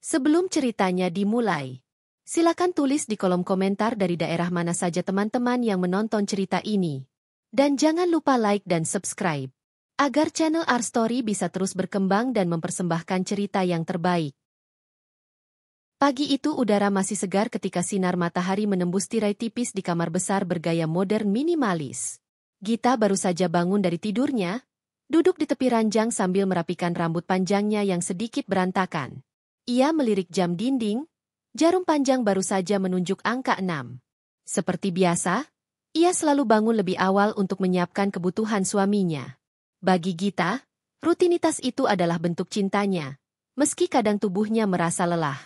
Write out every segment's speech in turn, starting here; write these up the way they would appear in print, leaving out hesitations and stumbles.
Sebelum ceritanya dimulai, silakan tulis di kolom komentar dari daerah mana saja teman-teman yang menonton cerita ini. Dan jangan lupa like dan subscribe, agar channel Our Story bisa terus berkembang dan mempersembahkan cerita yang terbaik. Pagi itu udara masih segar ketika sinar matahari menembus tirai tipis di kamar besar bergaya modern minimalis. Gita baru saja bangun dari tidurnya, duduk di tepi ranjang sambil merapikan rambut panjangnya yang sedikit berantakan. Ia melirik jam dinding, jarum panjang baru saja menunjuk angka 6. Seperti biasa, ia selalu bangun lebih awal untuk menyiapkan kebutuhan suaminya. Bagi Gita, rutinitas itu adalah bentuk cintanya, meski kadang tubuhnya merasa lelah.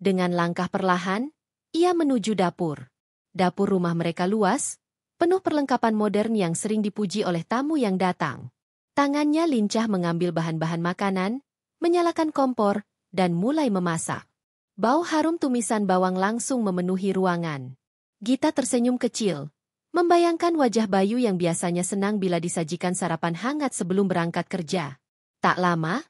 Dengan langkah perlahan, ia menuju dapur. Dapur rumah mereka luas, penuh perlengkapan modern yang sering dipuji oleh tamu yang datang. Tangannya lincah mengambil bahan-bahan makanan, menyalakan kompor, dan mulai memasak. Bau harum tumisan bawang langsung memenuhi ruangan. Gita tersenyum kecil, membayangkan wajah Bayu yang biasanya senang bila disajikan sarapan hangat sebelum berangkat kerja. Tak lama,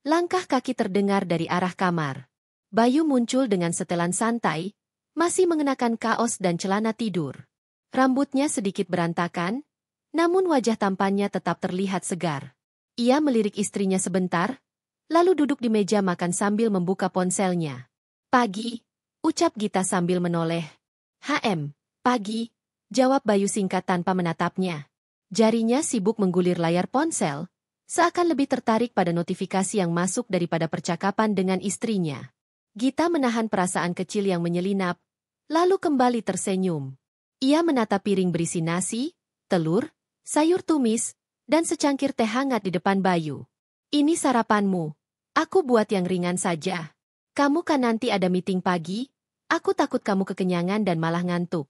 langkah kaki terdengar dari arah kamar. Bayu muncul dengan setelan santai, masih mengenakan kaos dan celana tidur. Rambutnya sedikit berantakan, namun wajah tampannya tetap terlihat segar. Ia melirik istrinya sebentar, lalu duduk di meja makan sambil membuka ponselnya. "Pagi," ucap Gita sambil menoleh. Pagi," jawab Bayu singkat tanpa menatapnya. Jarinya sibuk menggulir layar ponsel, seakan lebih tertarik pada notifikasi yang masuk daripada percakapan dengan istrinya. Gita menahan perasaan kecil yang menyelinap, lalu kembali tersenyum. Ia menatap piring berisi nasi, telur, sayur tumis, dan secangkir teh hangat di depan Bayu. "Ini sarapanmu. Aku buat yang ringan saja. Kamu kan nanti ada meeting pagi, aku takut kamu kekenyangan dan malah ngantuk."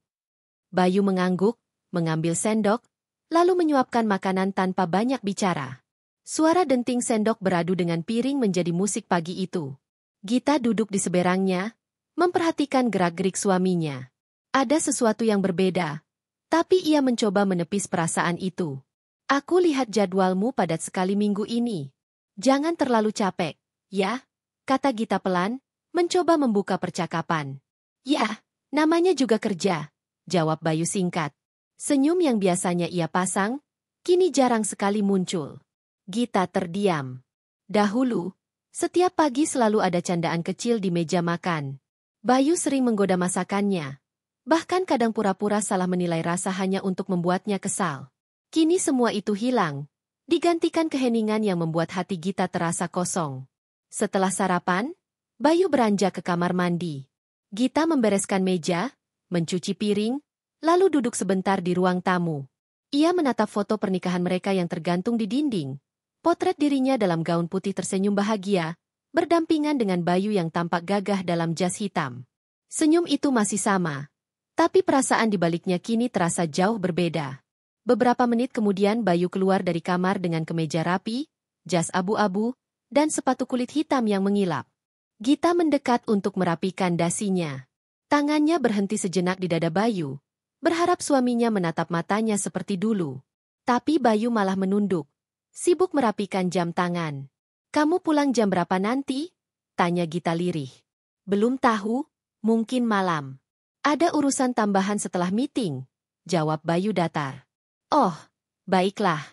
Bayu mengangguk, mengambil sendok, lalu menyuapkan makanan tanpa banyak bicara. Suara denting sendok beradu dengan piring menjadi musik pagi itu. Gita duduk di seberangnya, memperhatikan gerak-gerik suaminya. Ada sesuatu yang berbeda, tapi ia mencoba menepis perasaan itu. "Aku lihat jadwalmu padat sekali minggu ini. Jangan terlalu capek, ya?" kata Gita pelan, mencoba membuka percakapan. "Ya, namanya juga kerja," jawab Bayu singkat. Senyum yang biasanya ia pasang, kini jarang sekali muncul. Gita terdiam. Dahulu, setiap pagi selalu ada candaan kecil di meja makan. Bayu sering menggoda masakannya, bahkan kadang pura-pura salah menilai rasa hanya untuk membuatnya kesal. Kini semua itu hilang, digantikan keheningan yang membuat hati Gita terasa kosong. Setelah sarapan, Bayu beranjak ke kamar mandi. Gita membereskan meja, mencuci piring, lalu duduk sebentar di ruang tamu. Ia menatap foto pernikahan mereka yang tergantung di dinding. Potret dirinya dalam gaun putih tersenyum bahagia, berdampingan dengan Bayu yang tampak gagah dalam jas hitam. Senyum itu masih sama, tapi perasaan di baliknya kini terasa jauh berbeda. Beberapa menit kemudian Bayu keluar dari kamar dengan kemeja rapi, jas abu-abu, dan sepatu kulit hitam yang mengilap. Gita mendekat untuk merapikan dasinya. Tangannya berhenti sejenak di dada Bayu, berharap suaminya menatap matanya seperti dulu. Tapi Bayu malah menunduk, sibuk merapikan jam tangan. "Kamu pulang jam berapa nanti?" tanya Gita lirih. "Belum tahu, mungkin malam. Ada urusan tambahan setelah meeting," jawab Bayu datar. "Oh, baiklah.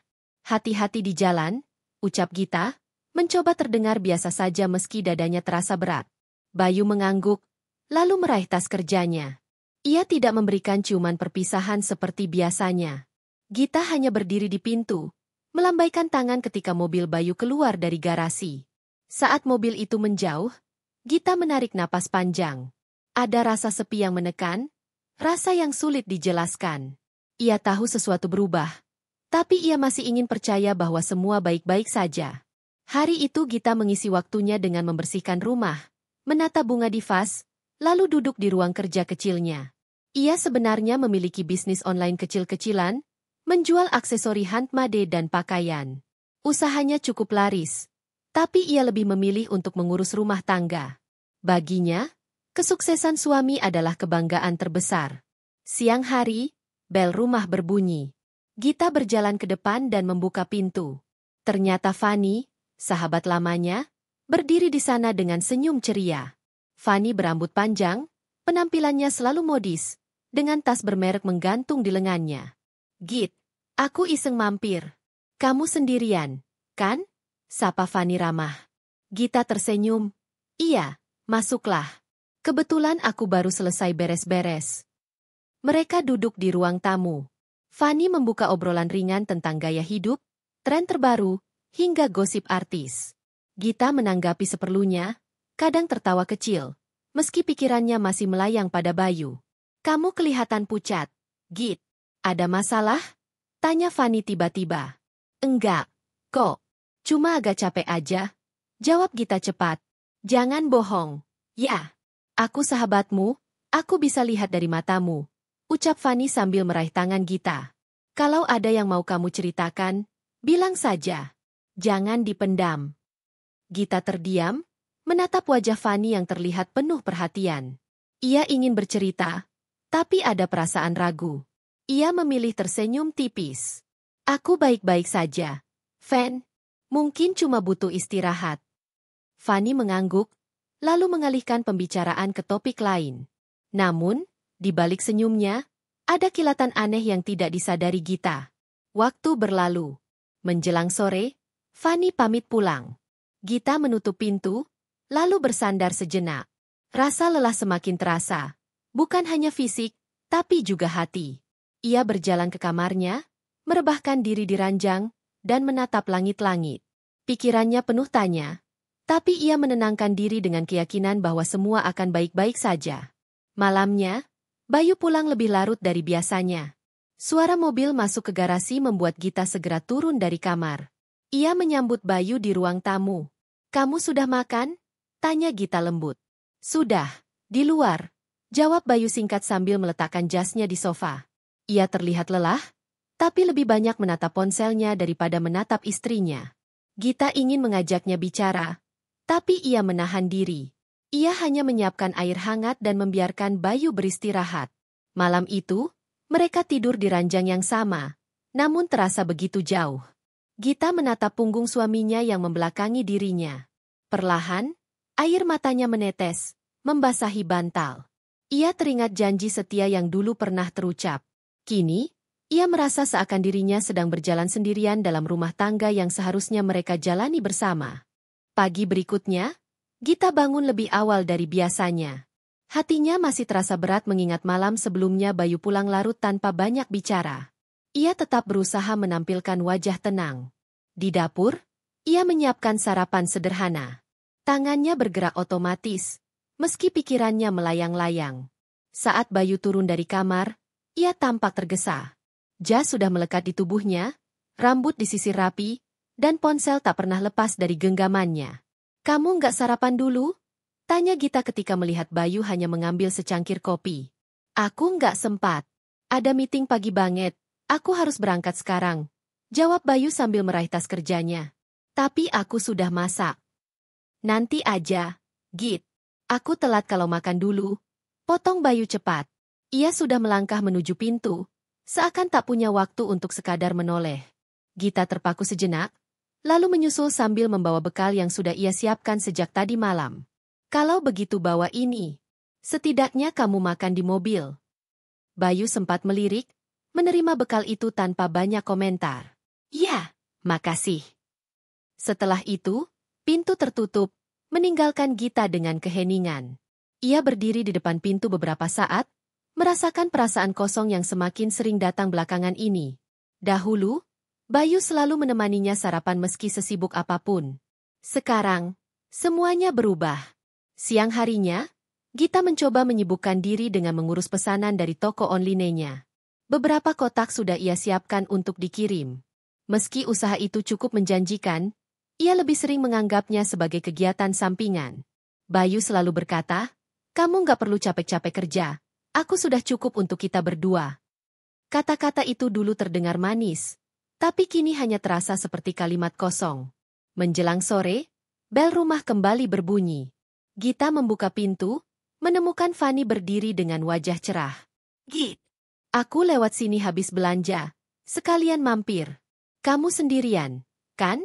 Hati-hati di jalan," ucap Gita, mencoba terdengar biasa saja meski dadanya terasa berat. Bayu mengangguk, lalu meraih tas kerjanya. Ia tidak memberikan ciuman perpisahan seperti biasanya. Gita hanya berdiri di pintu, melambaikan tangan ketika mobil Bayu keluar dari garasi. Saat mobil itu menjauh, Gita menarik napas panjang. Ada rasa sepi yang menekan, rasa yang sulit dijelaskan. Ia tahu sesuatu berubah, tapi ia masih ingin percaya bahwa semua baik-baik saja. Hari itu Gita mengisi waktunya dengan membersihkan rumah, menata bunga di vas, lalu duduk di ruang kerja kecilnya. Ia sebenarnya memiliki bisnis online kecil-kecilan, menjual aksesori handmade dan pakaian. Usahanya cukup laris, tapi ia lebih memilih untuk mengurus rumah tangga. Baginya, kesuksesan suami adalah kebanggaan terbesar. Siang hari, bel rumah berbunyi. Gita berjalan ke depan dan membuka pintu. Ternyata Fani, sahabat lamanya, berdiri di sana dengan senyum ceria. Fanny berambut panjang, penampilannya selalu modis, dengan tas bermerek menggantung di lengannya. Git, aku iseng mampir. Kamu sendirian, kan? Sapa Fanny ramah. Gita tersenyum. Iya, masuklah. Kebetulan aku baru selesai beres-beres. Mereka duduk di ruang tamu. Fanny membuka obrolan ringan tentang gaya hidup, tren terbaru, hingga gosip artis. Gita menanggapi seperlunya, kadang tertawa kecil, meski pikirannya masih melayang pada Bayu. Kamu kelihatan pucat, Git. Ada masalah? Tanya Fanny tiba-tiba. Enggak, kok. Cuma agak capek aja. Jawab Gita cepat. Jangan bohong. Ya, aku sahabatmu, aku bisa lihat dari matamu. Ucap Fanny sambil meraih tangan Gita. Kalau ada yang mau kamu ceritakan, bilang saja. Jangan dipendam. Gita terdiam, menatap wajah Fanny yang terlihat penuh perhatian. Ia ingin bercerita, tapi ada perasaan ragu. Ia memilih tersenyum tipis. Aku baik-baik saja. Fan, mungkin cuma butuh istirahat. Fanny mengangguk, lalu mengalihkan pembicaraan ke topik lain. Namun, di balik senyumnya, ada kilatan aneh yang tidak disadari Gita. Waktu berlalu. Menjelang sore, Fanny pamit pulang. Gita menutup pintu, lalu bersandar sejenak. Rasa lelah semakin terasa. Bukan hanya fisik, tapi juga hati. Ia berjalan ke kamarnya, merebahkan diri di ranjang, dan menatap langit-langit. Pikirannya penuh tanya, tapi ia menenangkan diri dengan keyakinan bahwa semua akan baik-baik saja. Malamnya, Bayu pulang lebih larut dari biasanya. Suara mobil masuk ke garasi membuat Gita segera turun dari kamar. Ia menyambut Bayu di ruang tamu. Kamu sudah makan? Tanya Gita lembut. Sudah, di luar. Jawab Bayu singkat sambil meletakkan jasnya di sofa. Ia terlihat lelah, tapi lebih banyak menatap ponselnya daripada menatap istrinya. Gita ingin mengajaknya bicara, tapi ia menahan diri. Ia hanya menyiapkan air hangat dan membiarkan Bayu beristirahat. Malam itu, mereka tidur di ranjang yang sama, namun terasa begitu jauh. Gita menatap punggung suaminya yang membelakangi dirinya. Perlahan, air matanya menetes, membasahi bantal. Ia teringat janji setia yang dulu pernah terucap. Kini, ia merasa seakan dirinya sedang berjalan sendirian dalam rumah tangga yang seharusnya mereka jalani bersama. Pagi berikutnya, Gita bangun lebih awal dari biasanya. Hatinya masih terasa berat mengingat malam sebelumnya Bayu pulang larut tanpa banyak bicara. Ia tetap berusaha menampilkan wajah tenang. Di dapur, ia menyiapkan sarapan sederhana. Tangannya bergerak otomatis, meski pikirannya melayang-layang. Saat Bayu turun dari kamar, ia tampak tergesa. Jas sudah melekat di tubuhnya, rambut disisir rapi, dan ponsel tak pernah lepas dari genggamannya. Kamu nggak sarapan dulu? Tanya Gita ketika melihat Bayu hanya mengambil secangkir kopi. Aku nggak sempat. Ada meeting pagi banget, aku harus berangkat sekarang. Jawab Bayu sambil meraih tas kerjanya. Tapi aku sudah masak. Nanti aja, Git. Aku telat kalau makan dulu. Potong Bayu cepat. Ia sudah melangkah menuju pintu, seakan tak punya waktu untuk sekadar menoleh. Gita terpaku sejenak, lalu menyusul sambil membawa bekal yang sudah ia siapkan sejak tadi malam. Kalau begitu bawa ini. Setidaknya kamu makan di mobil. Bayu sempat melirik, menerima bekal itu tanpa banyak komentar. Ya, makasih. Setelah itu, pintu tertutup, meninggalkan Gita dengan keheningan. Ia berdiri di depan pintu beberapa saat, merasakan perasaan kosong yang semakin sering datang belakangan ini. Dahulu, Bayu selalu menemaninya sarapan meski sesibuk apapun. Sekarang, semuanya berubah. Siang harinya, Gita mencoba menyibukkan diri dengan mengurus pesanan dari toko online-nya. Beberapa kotak sudah ia siapkan untuk dikirim. Meski usaha itu cukup menjanjikan, ia lebih sering menganggapnya sebagai kegiatan sampingan. Bayu selalu berkata, kamu nggak perlu capek-capek kerja, aku sudah cukup untuk kita berdua. Kata-kata itu dulu terdengar manis, tapi kini hanya terasa seperti kalimat kosong. Menjelang sore, bel rumah kembali berbunyi. Gita membuka pintu, menemukan Fanny berdiri dengan wajah cerah. Git, aku lewat sini habis belanja, sekalian mampir. Kamu sendirian, kan?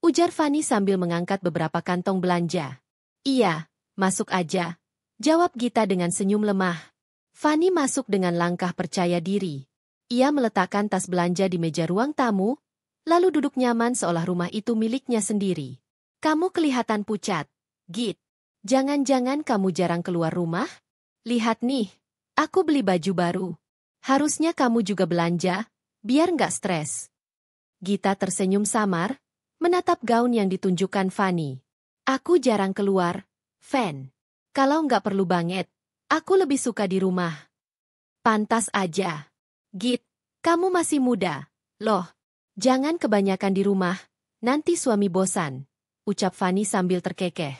Ujar Fanny sambil mengangkat beberapa kantong belanja. Iya, masuk aja. Jawab Gita dengan senyum lemah. Fanny masuk dengan langkah percaya diri. Ia meletakkan tas belanja di meja ruang tamu, lalu duduk nyaman seolah rumah itu miliknya sendiri. Kamu kelihatan pucat, Git. Jangan-jangan kamu jarang keluar rumah? Lihat nih, aku beli baju baru. Harusnya kamu juga belanja, biar nggak stres. Gita tersenyum samar, menatap gaun yang ditunjukkan Fanny. Aku jarang keluar, Fan. Kalau nggak perlu banget, aku lebih suka di rumah. Pantas aja. Git, kamu masih muda. Loh, jangan kebanyakan di rumah, nanti suami bosan. Ucap Fanny sambil terkekeh.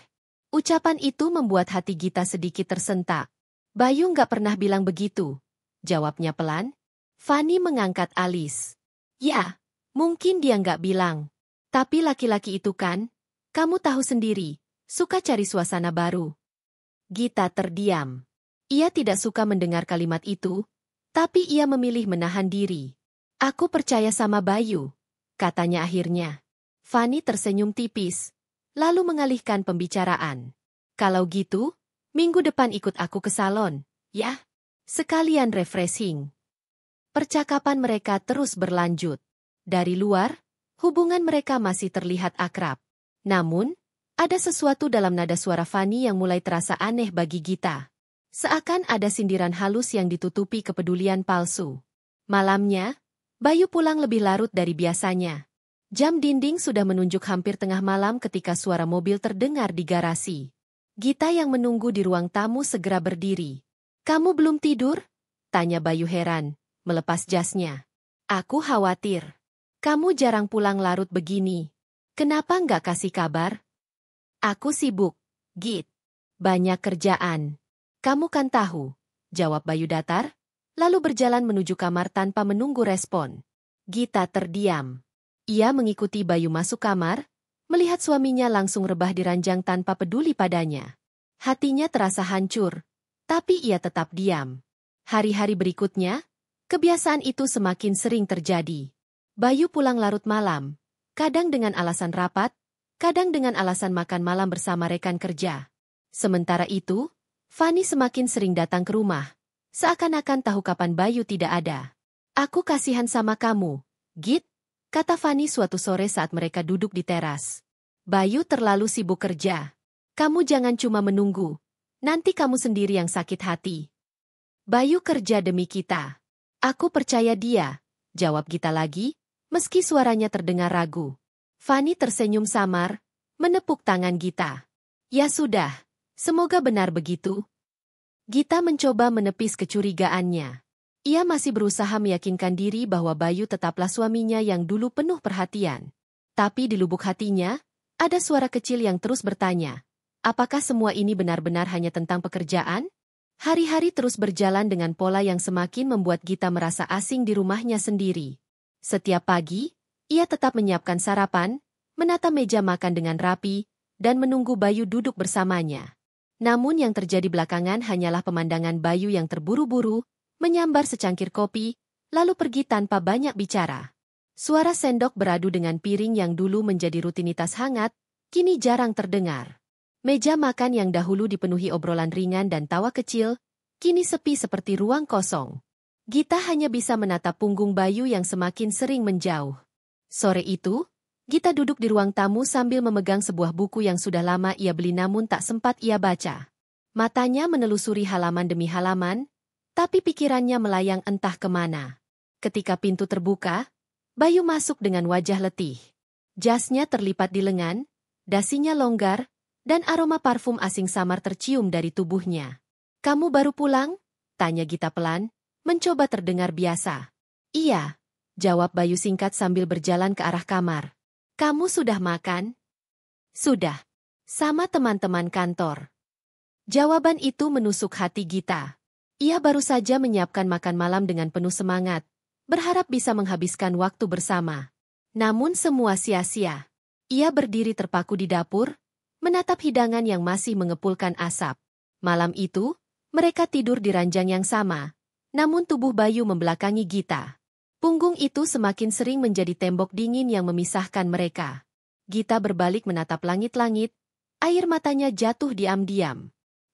Ucapan itu membuat hati Gita sedikit tersentak. Bayu nggak pernah bilang begitu. Jawabnya pelan. Fanny mengangkat alis. Ya, mungkin dia nggak bilang. Tapi laki-laki itu kan, kamu tahu sendiri, suka cari suasana baru. Gita terdiam. Ia tidak suka mendengar kalimat itu, tapi ia memilih menahan diri. Aku percaya sama Bayu, katanya akhirnya. Fanny tersenyum tipis, lalu mengalihkan pembicaraan. Kalau gitu, minggu depan ikut aku ke salon, ya? Sekalian refreshing. Percakapan mereka terus berlanjut. Dari luar, hubungan mereka masih terlihat akrab. Namun, ada sesuatu dalam nada suara Fanny yang mulai terasa aneh bagi Gita. Seakan ada sindiran halus yang ditutupi kepedulian palsu. Malamnya, Bayu pulang lebih larut dari biasanya. Jam dinding sudah menunjuk hampir tengah malam ketika suara mobil terdengar di garasi. Gita yang menunggu di ruang tamu segera berdiri. Kamu belum tidur? Tanya Bayu heran, melepas jasnya. Aku khawatir. Kamu jarang pulang larut begini. Kenapa nggak kasih kabar? Aku sibuk, Git. Banyak kerjaan. Kamu kan tahu, jawab Bayu datar, lalu berjalan menuju kamar tanpa menunggu respon. Gita terdiam. Ia mengikuti Bayu masuk kamar, melihat suaminya langsung rebah di ranjang tanpa peduli padanya. Hatinya terasa hancur, tapi ia tetap diam. Hari-hari berikutnya, kebiasaan itu semakin sering terjadi. Bayu pulang larut malam, kadang dengan alasan rapat, kadang dengan alasan makan malam bersama rekan kerja. Sementara itu, Fanny semakin sering datang ke rumah, seakan-akan tahu kapan Bayu tidak ada. Aku kasihan sama kamu, Git, kata Fanny suatu sore saat mereka duduk di teras. Bayu terlalu sibuk kerja. Kamu jangan cuma menunggu, nanti kamu sendiri yang sakit hati. Bayu kerja demi kita. Aku percaya dia, jawab Gita lagi, meski suaranya terdengar ragu. Fanny tersenyum samar, menepuk tangan Gita. Ya sudah, semoga benar begitu. Gita mencoba menepis kecurigaannya. Ia masih berusaha meyakinkan diri bahwa Bayu tetaplah suaminya yang dulu penuh perhatian. Tapi di lubuk hatinya, ada suara kecil yang terus bertanya, apakah semua ini benar-benar hanya tentang pekerjaan? Hari-hari terus berjalan dengan pola yang semakin membuat Gita merasa asing di rumahnya sendiri. Setiap pagi, ia tetap menyiapkan sarapan, menata meja makan dengan rapi, dan menunggu Bayu duduk bersamanya. Namun yang terjadi belakangan hanyalah pemandangan Bayu yang terburu-buru, menyambar secangkir kopi, lalu pergi tanpa banyak bicara. Suara sendok beradu dengan piring yang dulu menjadi rutinitas hangat, kini jarang terdengar. Meja makan yang dahulu dipenuhi obrolan ringan dan tawa kecil, kini sepi seperti ruang kosong. Gita hanya bisa menatap punggung Bayu yang semakin sering menjauh. Sore itu, Gita duduk di ruang tamu sambil memegang sebuah buku yang sudah lama ia beli namun tak sempat ia baca. Matanya menelusuri halaman demi halaman, tapi pikirannya melayang entah kemana. Ketika pintu terbuka, Bayu masuk dengan wajah letih. Jasnya terlipat di lengan, dasinya longgar, dan aroma parfum asing samar tercium dari tubuhnya. Kamu baru pulang? Tanya Gita pelan, mencoba terdengar biasa. Iya, jawab Bayu singkat sambil berjalan ke arah kamar. Kamu sudah makan? Sudah. Sama teman-teman kantor. Jawaban itu menusuk hati Gita. Ia baru saja menyiapkan makan malam dengan penuh semangat, berharap bisa menghabiskan waktu bersama. Namun semua sia-sia. Ia berdiri terpaku di dapur, menatap hidangan yang masih mengepulkan asap. Malam itu, mereka tidur di ranjang yang sama, namun tubuh Bayu membelakangi Gita. Punggung itu semakin sering menjadi tembok dingin yang memisahkan mereka. Gita berbalik menatap langit-langit, air matanya jatuh diam-diam.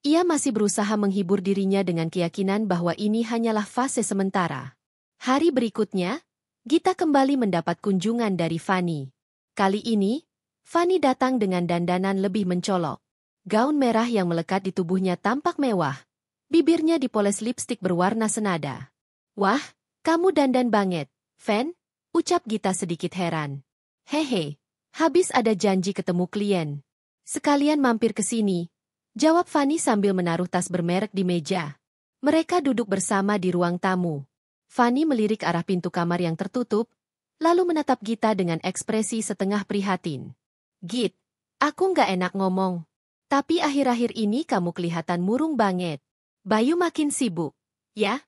Ia masih berusaha menghibur dirinya dengan keyakinan bahwa ini hanyalah fase sementara. Hari berikutnya, Gita kembali mendapat kunjungan dari Fanny. Kali ini, Fanny datang dengan dandanan lebih mencolok. Gaun merah yang melekat di tubuhnya tampak mewah. Bibirnya dipoles lipstik berwarna senada. "Wah, kamu dandan banget, Fan," ucap Gita sedikit heran. "Hehe, habis ada janji ketemu klien. Sekalian mampir ke sini," jawab Fanny sambil menaruh tas bermerek di meja. Mereka duduk bersama di ruang tamu. Fanny melirik arah pintu kamar yang tertutup, lalu menatap Gita dengan ekspresi setengah prihatin. "Git, aku nggak enak ngomong. Tapi akhir-akhir ini kamu kelihatan murung banget. Bayu makin sibuk, ya?"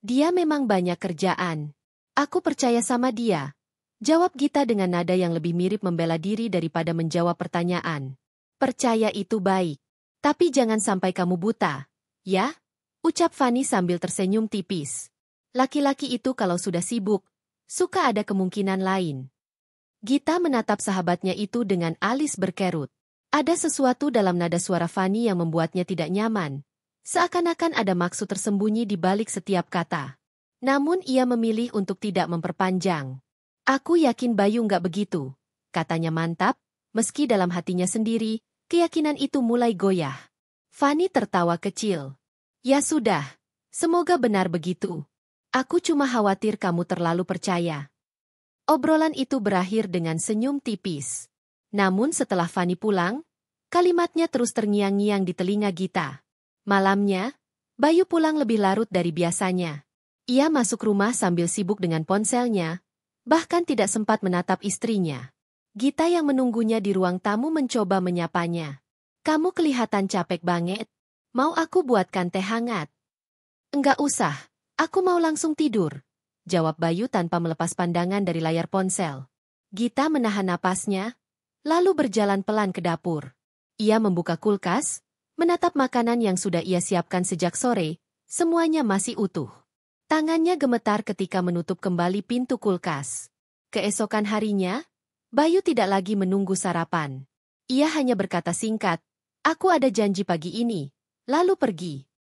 "Dia memang banyak kerjaan. Aku percaya sama dia," jawab Gita dengan nada yang lebih mirip membela diri daripada menjawab pertanyaan. "Percaya itu baik. Tapi jangan sampai kamu buta, ya?" ucap Fanny sambil tersenyum tipis. Laki-laki itu kalau sudah sibuk, suka ada kemungkinan lain. Gita menatap sahabatnya itu dengan alis berkerut. Ada sesuatu dalam nada suara Fanny yang membuatnya tidak nyaman. Seakan-akan ada maksud tersembunyi di balik setiap kata. Namun ia memilih untuk tidak memperpanjang. "Aku yakin Bayu nggak begitu," katanya mantap, meski dalam hatinya sendiri, keyakinan itu mulai goyah. Fanny tertawa kecil. "Ya sudah, semoga benar begitu. Aku cuma khawatir kamu terlalu percaya." Obrolan itu berakhir dengan senyum tipis. Namun setelah Fanny pulang, kalimatnya terus terngiang-ngiang di telinga Gita. Malamnya, Bayu pulang lebih larut dari biasanya. Ia masuk rumah sambil sibuk dengan ponselnya, bahkan tidak sempat menatap istrinya. Gita yang menunggunya di ruang tamu mencoba menyapanya. "Kamu kelihatan capek banget. Mau aku buatkan teh hangat?" "Enggak usah. Aku mau langsung tidur," jawab Bayu tanpa melepas pandangan dari layar ponsel. Gita menahan napasnya, lalu berjalan pelan ke dapur. Ia membuka kulkas, menatap makanan yang sudah ia siapkan sejak sore, semuanya masih utuh. Tangannya gemetar ketika menutup kembali pintu kulkas. Keesokan harinya, Bayu tidak lagi menunggu sarapan. Ia hanya berkata singkat, "Aku ada janji pagi ini," lalu pergi.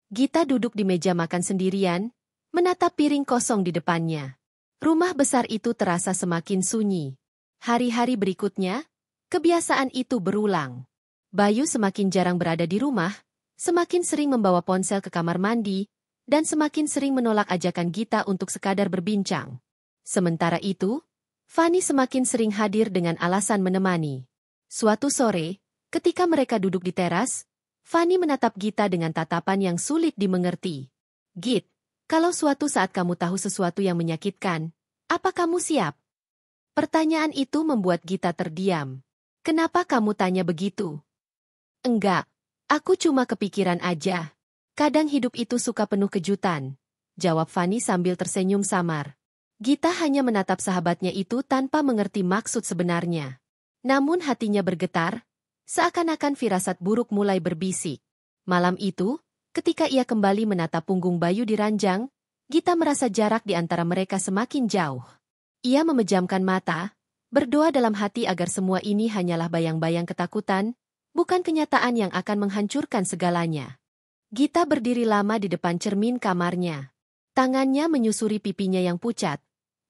Gita duduk di meja makan sendirian, menatap piring kosong di depannya. Rumah besar itu terasa semakin sunyi. Hari-hari berikutnya, kebiasaan itu berulang. Bayu semakin jarang berada di rumah, semakin sering membawa ponsel ke kamar mandi, dan semakin sering menolak ajakan Gita untuk sekadar berbincang. Sementara itu, Fanny semakin sering hadir dengan alasan menemani. Suatu sore, ketika mereka duduk di teras, Fanny menatap Gita dengan tatapan yang sulit dimengerti. "Git, kalau suatu saat kamu tahu sesuatu yang menyakitkan, apa kamu siap?" Pertanyaan itu membuat Gita terdiam. "Kenapa kamu tanya begitu?" "Enggak, aku cuma kepikiran aja. Kadang hidup itu suka penuh kejutan," jawab Fanny sambil tersenyum samar. Gita hanya menatap sahabatnya itu tanpa mengerti maksud sebenarnya. Namun hatinya bergetar, seakan-akan firasat buruk mulai berbisik. Malam itu, ketika ia kembali menatap punggung Bayu di ranjang, Gita merasa jarak di antara mereka semakin jauh. Ia memejamkan mata, berdoa dalam hati agar semua ini hanyalah bayang-bayang ketakutan, bukan kenyataan yang akan menghancurkan segalanya. Gita berdiri lama di depan cermin kamarnya. Tangannya menyusuri pipinya yang pucat.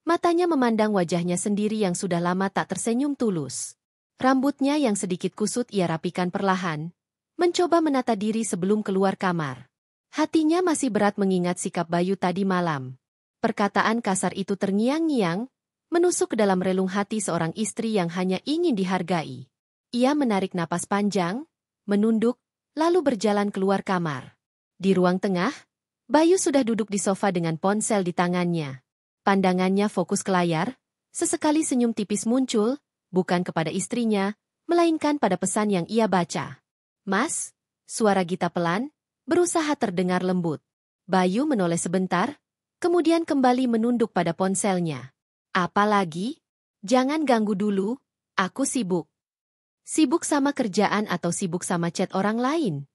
Matanya memandang wajahnya sendiri yang sudah lama tak tersenyum tulus. Rambutnya yang sedikit kusut ia rapikan perlahan, mencoba menata diri sebelum keluar kamar. Hatinya masih berat mengingat sikap Bayu tadi malam. Perkataan kasar itu terngiang-ngiang, menusuk ke dalam relung hati seorang istri yang hanya ingin dihargai. Ia menarik napas panjang, menunduk, lalu berjalan keluar kamar. Di ruang tengah, Bayu sudah duduk di sofa dengan ponsel di tangannya. Pandangannya fokus ke layar, sesekali senyum tipis muncul, bukan kepada istrinya, melainkan pada pesan yang ia baca. "Mas," suara Gita pelan, berusaha terdengar lembut. Bayu menoleh sebentar, kemudian kembali menunduk pada ponselnya. "Apa lagi? Jangan ganggu dulu, aku sibuk." "Sibuk sama kerjaan atau sibuk sama chat orang lain?"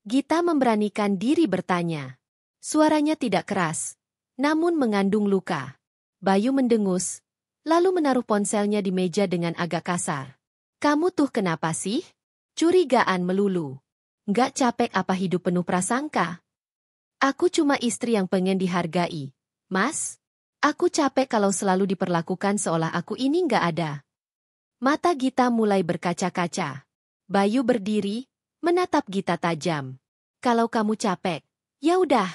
Gita memberanikan diri bertanya. Suaranya tidak keras, namun mengandung luka. Bayu mendengus, lalu menaruh ponselnya di meja dengan agak kasar. "Kamu tuh kenapa sih? Curigaan melulu." Nggak capek apa hidup penuh prasangka? Aku cuma istri yang pengen dihargai. Mas, aku capek kalau selalu diperlakukan seolah aku ini nggak ada. Mata Gita mulai berkaca-kaca. Bayu berdiri, menatap Gita tajam. Kalau kamu capek, ya udah.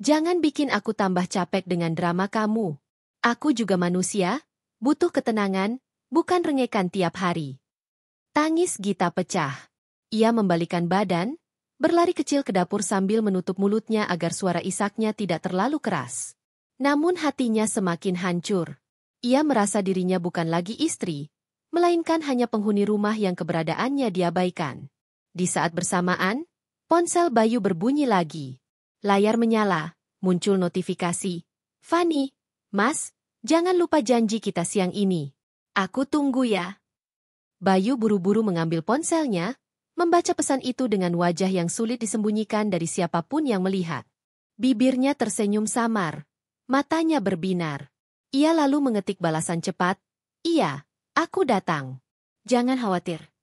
Jangan bikin aku tambah capek dengan drama kamu. Aku juga manusia, butuh ketenangan, bukan rengekan tiap hari. Tangis Gita pecah. Ia membalikan badan, berlari kecil ke dapur sambil menutup mulutnya agar suara isaknya tidak terlalu keras. Namun hatinya semakin hancur. Ia merasa dirinya bukan lagi istri, melainkan hanya penghuni rumah yang keberadaannya diabaikan. Di saat bersamaan, ponsel Bayu berbunyi lagi. Layar menyala, muncul notifikasi. Fani, Mas, jangan lupa janji kita siang ini. Aku tunggu ya. Bayu buru-buru mengambil ponselnya, membaca pesan itu dengan wajah yang sulit disembunyikan dari siapapun yang melihat. Bibirnya tersenyum samar, matanya berbinar. Ia lalu mengetik balasan cepat, "Iya, aku datang. Jangan khawatir."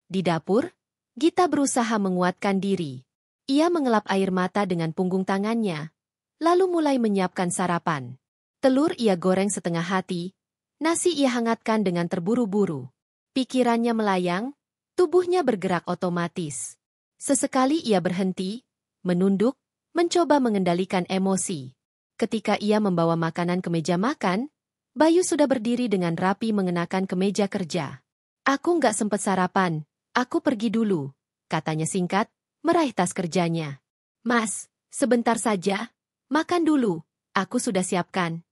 Di dapur, Gita berusaha menguatkan diri. Ia mengelap air mata dengan punggung tangannya, lalu mulai menyiapkan sarapan. Telur ia goreng setengah hati, nasi ia hangatkan dengan terburu-buru. Pikirannya melayang, tubuhnya bergerak otomatis. Sesekali ia berhenti, menunduk, mencoba mengendalikan emosi. Ketika ia membawa makanan ke meja makan, Bayu sudah berdiri dengan rapi mengenakan kemeja kerja. "Aku nggak sempet sarapan, aku pergi dulu," katanya singkat, meraih tas kerjanya. "Mas, sebentar saja, makan dulu, aku sudah siapkan."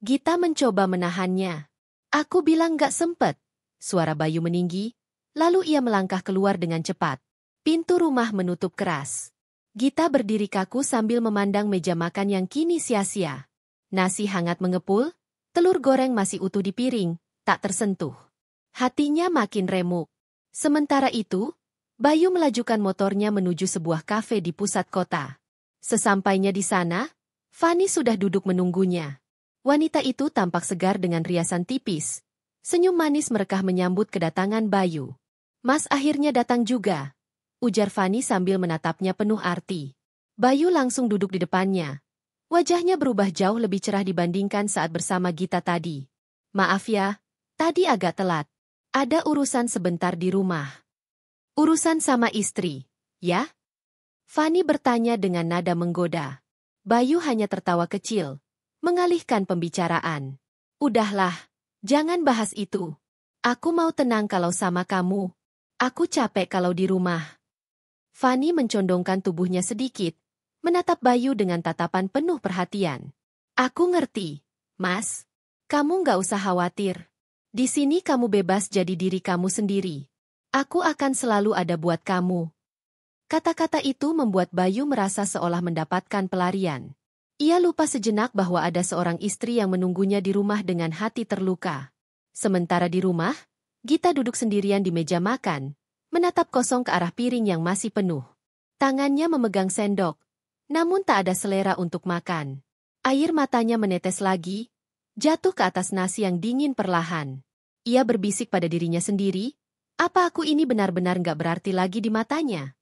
Gita mencoba menahannya. "Aku bilang nggak sempet." Suara Bayu meninggi, lalu ia melangkah keluar dengan cepat. Pintu rumah menutup keras. Gita berdiri kaku sambil memandang meja makan yang kini sia-sia. Nasi hangat mengepul, telur goreng masih utuh di piring, tak tersentuh. Hatinya makin remuk. Sementara itu, Bayu melajukan motornya menuju sebuah kafe di pusat kota. Sesampainya di sana, Fani sudah duduk menunggunya. Wanita itu tampak segar dengan riasan tipis. Senyum manis merekah menyambut kedatangan Bayu. "Mas akhirnya datang juga," ujar Fani sambil menatapnya penuh arti. Bayu langsung duduk di depannya. Wajahnya berubah jauh lebih cerah dibandingkan saat bersama Gita tadi. "Maaf ya, tadi agak telat. Ada urusan sebentar di rumah." "Urusan sama istri, ya?" Fani bertanya dengan nada menggoda. Bayu hanya tertawa kecil, mengalihkan pembicaraan. "Udahlah, jangan bahas itu. Aku mau tenang kalau sama kamu. Aku capek kalau di rumah." Fani mencondongkan tubuhnya sedikit, menatap Bayu dengan tatapan penuh perhatian. "Aku ngerti, Mas. Kamu nggak usah khawatir. Di sini kamu bebas jadi diri kamu sendiri. Aku akan selalu ada buat kamu." Kata-kata itu membuat Bayu merasa seolah mendapatkan pelarian. Ia lupa sejenak bahwa ada seorang istri yang menunggunya di rumah dengan hati terluka. Sementara di rumah, Gita duduk sendirian di meja makan, menatap kosong ke arah piring yang masih penuh. Tangannya memegang sendok, namun tak ada selera untuk makan. Air matanya menetes lagi, jatuh ke atas nasi yang dingin perlahan. Ia berbisik pada dirinya sendiri, apa aku ini benar-benar nggak berarti lagi di matanya?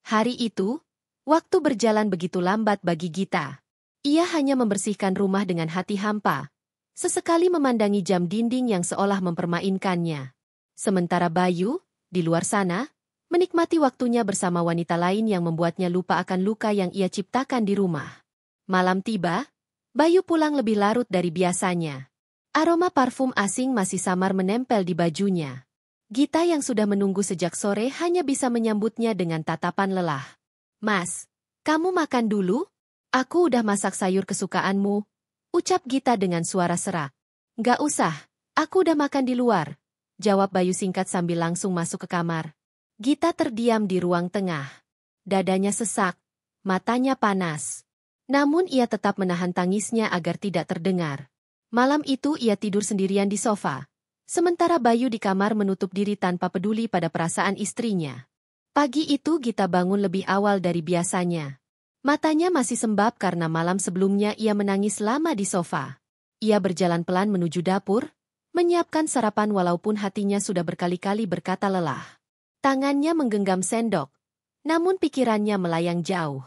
Hari itu, waktu berjalan begitu lambat bagi Gita. Ia hanya membersihkan rumah dengan hati hampa, sesekali memandangi jam dinding yang seolah mempermainkannya. Sementara Bayu, di luar sana, menikmati waktunya bersama wanita lain yang membuatnya lupa akan luka yang ia ciptakan di rumah. Malam tiba, Bayu pulang lebih larut dari biasanya. Aroma parfum asing masih samar menempel di bajunya. Gita yang sudah menunggu sejak sore hanya bisa menyambutnya dengan tatapan lelah. "Mas, kamu makan dulu? Aku udah masak sayur kesukaanmu," ucap Gita dengan suara serak. "Nggak usah, aku udah makan di luar," jawab Bayu singkat sambil langsung masuk ke kamar. Gita terdiam di ruang tengah. Dadanya sesak, matanya panas. Namun ia tetap menahan tangisnya agar tidak terdengar. Malam itu ia tidur sendirian di sofa. Sementara Bayu di kamar menutup diri tanpa peduli pada perasaan istrinya. Pagi itu Gita bangun lebih awal dari biasanya. Matanya masih sembab karena malam sebelumnya ia menangis lama di sofa. Ia berjalan pelan menuju dapur, menyiapkan sarapan walaupun hatinya sudah berkali-kali berkata lelah. Tangannya menggenggam sendok, namun pikirannya melayang jauh.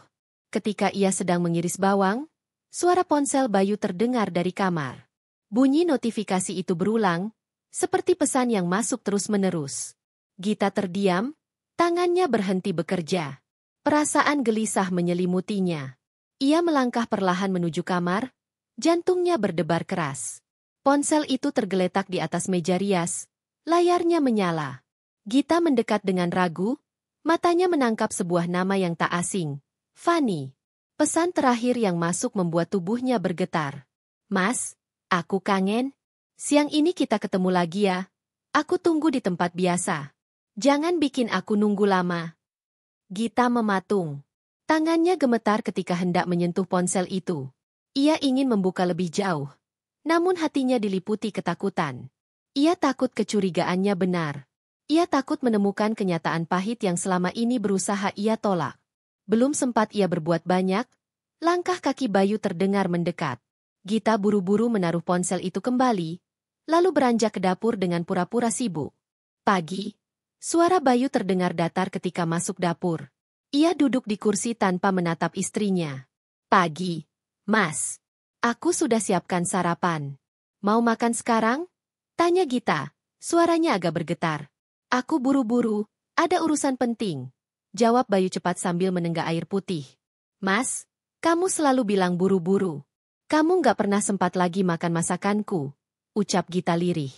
Ketika ia sedang mengiris bawang, suara ponsel Bayu terdengar dari kamar. Bunyi notifikasi itu berulang, seperti pesan yang masuk terus-menerus. Gita terdiam, tangannya berhenti bekerja. Perasaan gelisah menyelimutinya. Ia melangkah perlahan menuju kamar, jantungnya berdebar keras. Ponsel itu tergeletak di atas meja rias, layarnya menyala. Gita mendekat dengan ragu, matanya menangkap sebuah nama yang tak asing. Fanny. Pesan terakhir yang masuk membuat tubuhnya bergetar. Mas, aku kangen. Siang ini kita ketemu lagi ya. Aku tunggu di tempat biasa. Jangan bikin aku nunggu lama. Gita mematung. Tangannya gemetar ketika hendak menyentuh ponsel itu. Ia ingin membuka lebih jauh. Namun hatinya diliputi ketakutan. Ia takut kecurigaannya benar. Ia takut menemukan kenyataan pahit yang selama ini berusaha ia tolak. Belum sempat ia berbuat banyak, langkah kaki Bayu terdengar mendekat. Gita buru-buru menaruh ponsel itu kembali, lalu beranjak ke dapur dengan pura-pura sibuk. Pagi, suara Bayu terdengar datar ketika masuk dapur. Ia duduk di kursi tanpa menatap istrinya. Pagi, Mas. Aku sudah siapkan sarapan. Mau makan sekarang? Tanya Gita, suaranya agak bergetar. Aku buru-buru, ada urusan penting. Jawab Bayu cepat sambil menenggak air putih. Mas, kamu selalu bilang buru-buru. Kamu nggak pernah sempat lagi makan masakanku, ucap Gita lirih.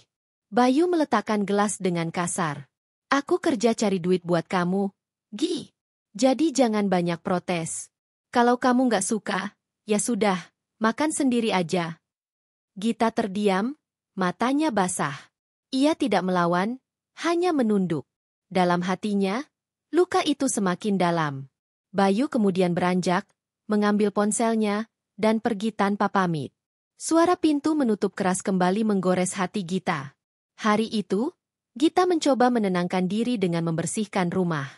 Bayu meletakkan gelas dengan kasar. Aku kerja cari duit buat kamu, Gi. Jadi jangan banyak protes. Kalau kamu nggak suka, ya sudah, makan sendiri aja. Gita terdiam, matanya basah. Ia tidak melawan, hanya menunduk. Dalam hatinya, luka itu semakin dalam. Bayu kemudian beranjak, mengambil ponselnya, dan pergi tanpa pamit. Suara pintu menutup keras kembali menggores hati Gita. Hari itu, Gita mencoba menenangkan diri dengan membersihkan rumah.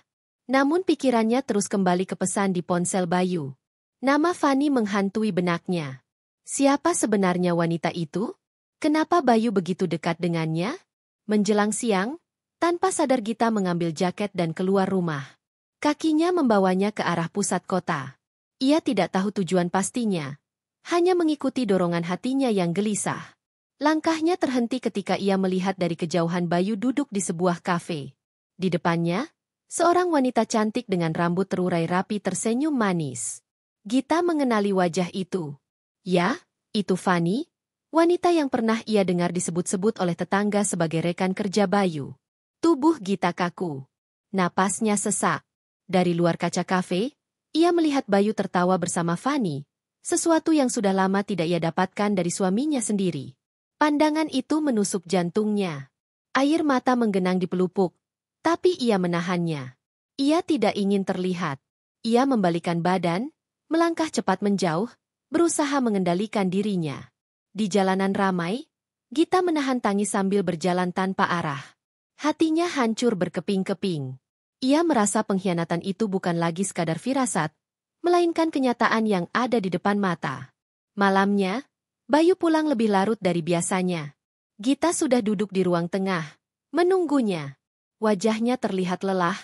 Namun pikirannya terus kembali ke pesan di ponsel Bayu. Nama Fanny menghantui benaknya. Siapa sebenarnya wanita itu? Kenapa Bayu begitu dekat dengannya? Menjelang siang, tanpa sadar Gita mengambil jaket dan keluar rumah. Kakinya membawanya ke arah pusat kota. Ia tidak tahu tujuan pastinya. Hanya mengikuti dorongan hatinya yang gelisah. Langkahnya terhenti ketika ia melihat dari kejauhan Bayu duduk di sebuah kafe. Di depannya, seorang wanita cantik dengan rambut terurai rapi tersenyum manis. Gita mengenali wajah itu. Ya, itu Fanny, wanita yang pernah ia dengar disebut-sebut oleh tetangga sebagai rekan kerja Bayu. Tubuh Gita kaku. Napasnya sesak. Dari luar kaca kafe, ia melihat Bayu tertawa bersama Fanny, sesuatu yang sudah lama tidak ia dapatkan dari suaminya sendiri. Pandangan itu menusuk jantungnya. Air mata menggenang di pelupuk. Tapi ia menahannya. Ia tidak ingin terlihat. Ia membalikan badan, melangkah cepat menjauh, berusaha mengendalikan dirinya. Di jalanan ramai, Gita menahan tangis sambil berjalan tanpa arah. Hatinya hancur berkeping-keping. Ia merasa pengkhianatan itu bukan lagi sekadar firasat, melainkan kenyataan yang ada di depan mata. Malamnya, Bayu pulang lebih larut dari biasanya. Gita sudah duduk di ruang tengah, menunggunya. Wajahnya terlihat lelah,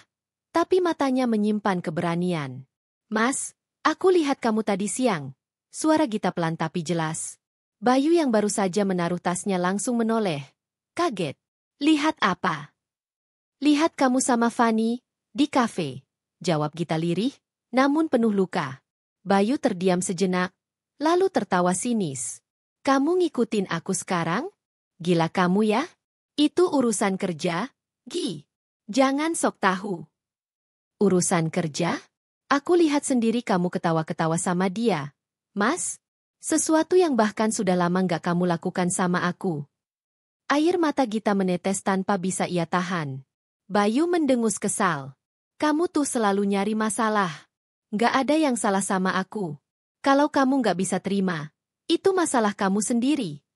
tapi matanya menyimpan keberanian. Mas, aku lihat kamu tadi siang. Suara Gita pelan tapi jelas. Bayu yang baru saja menaruh tasnya langsung menoleh. Kaget. Lihat apa? Lihat kamu sama Fanny, di kafe. Jawab Gita lirih, namun penuh luka. Bayu terdiam sejenak, lalu tertawa sinis. Kamu ngikutin aku sekarang? Gila kamu ya? Itu urusan kerja, Gi. Jangan sok tahu. Urusan kerja? Aku lihat sendiri kamu ketawa-ketawa sama dia. Mas, sesuatu yang bahkan sudah lama nggak kamu lakukan sama aku. Air mata Gita menetes tanpa bisa ia tahan. Bayu mendengus kesal. Kamu tuh selalu nyari masalah. Nggak ada yang salah sama aku. Kalau kamu nggak bisa terima, itu masalah kamu sendiri.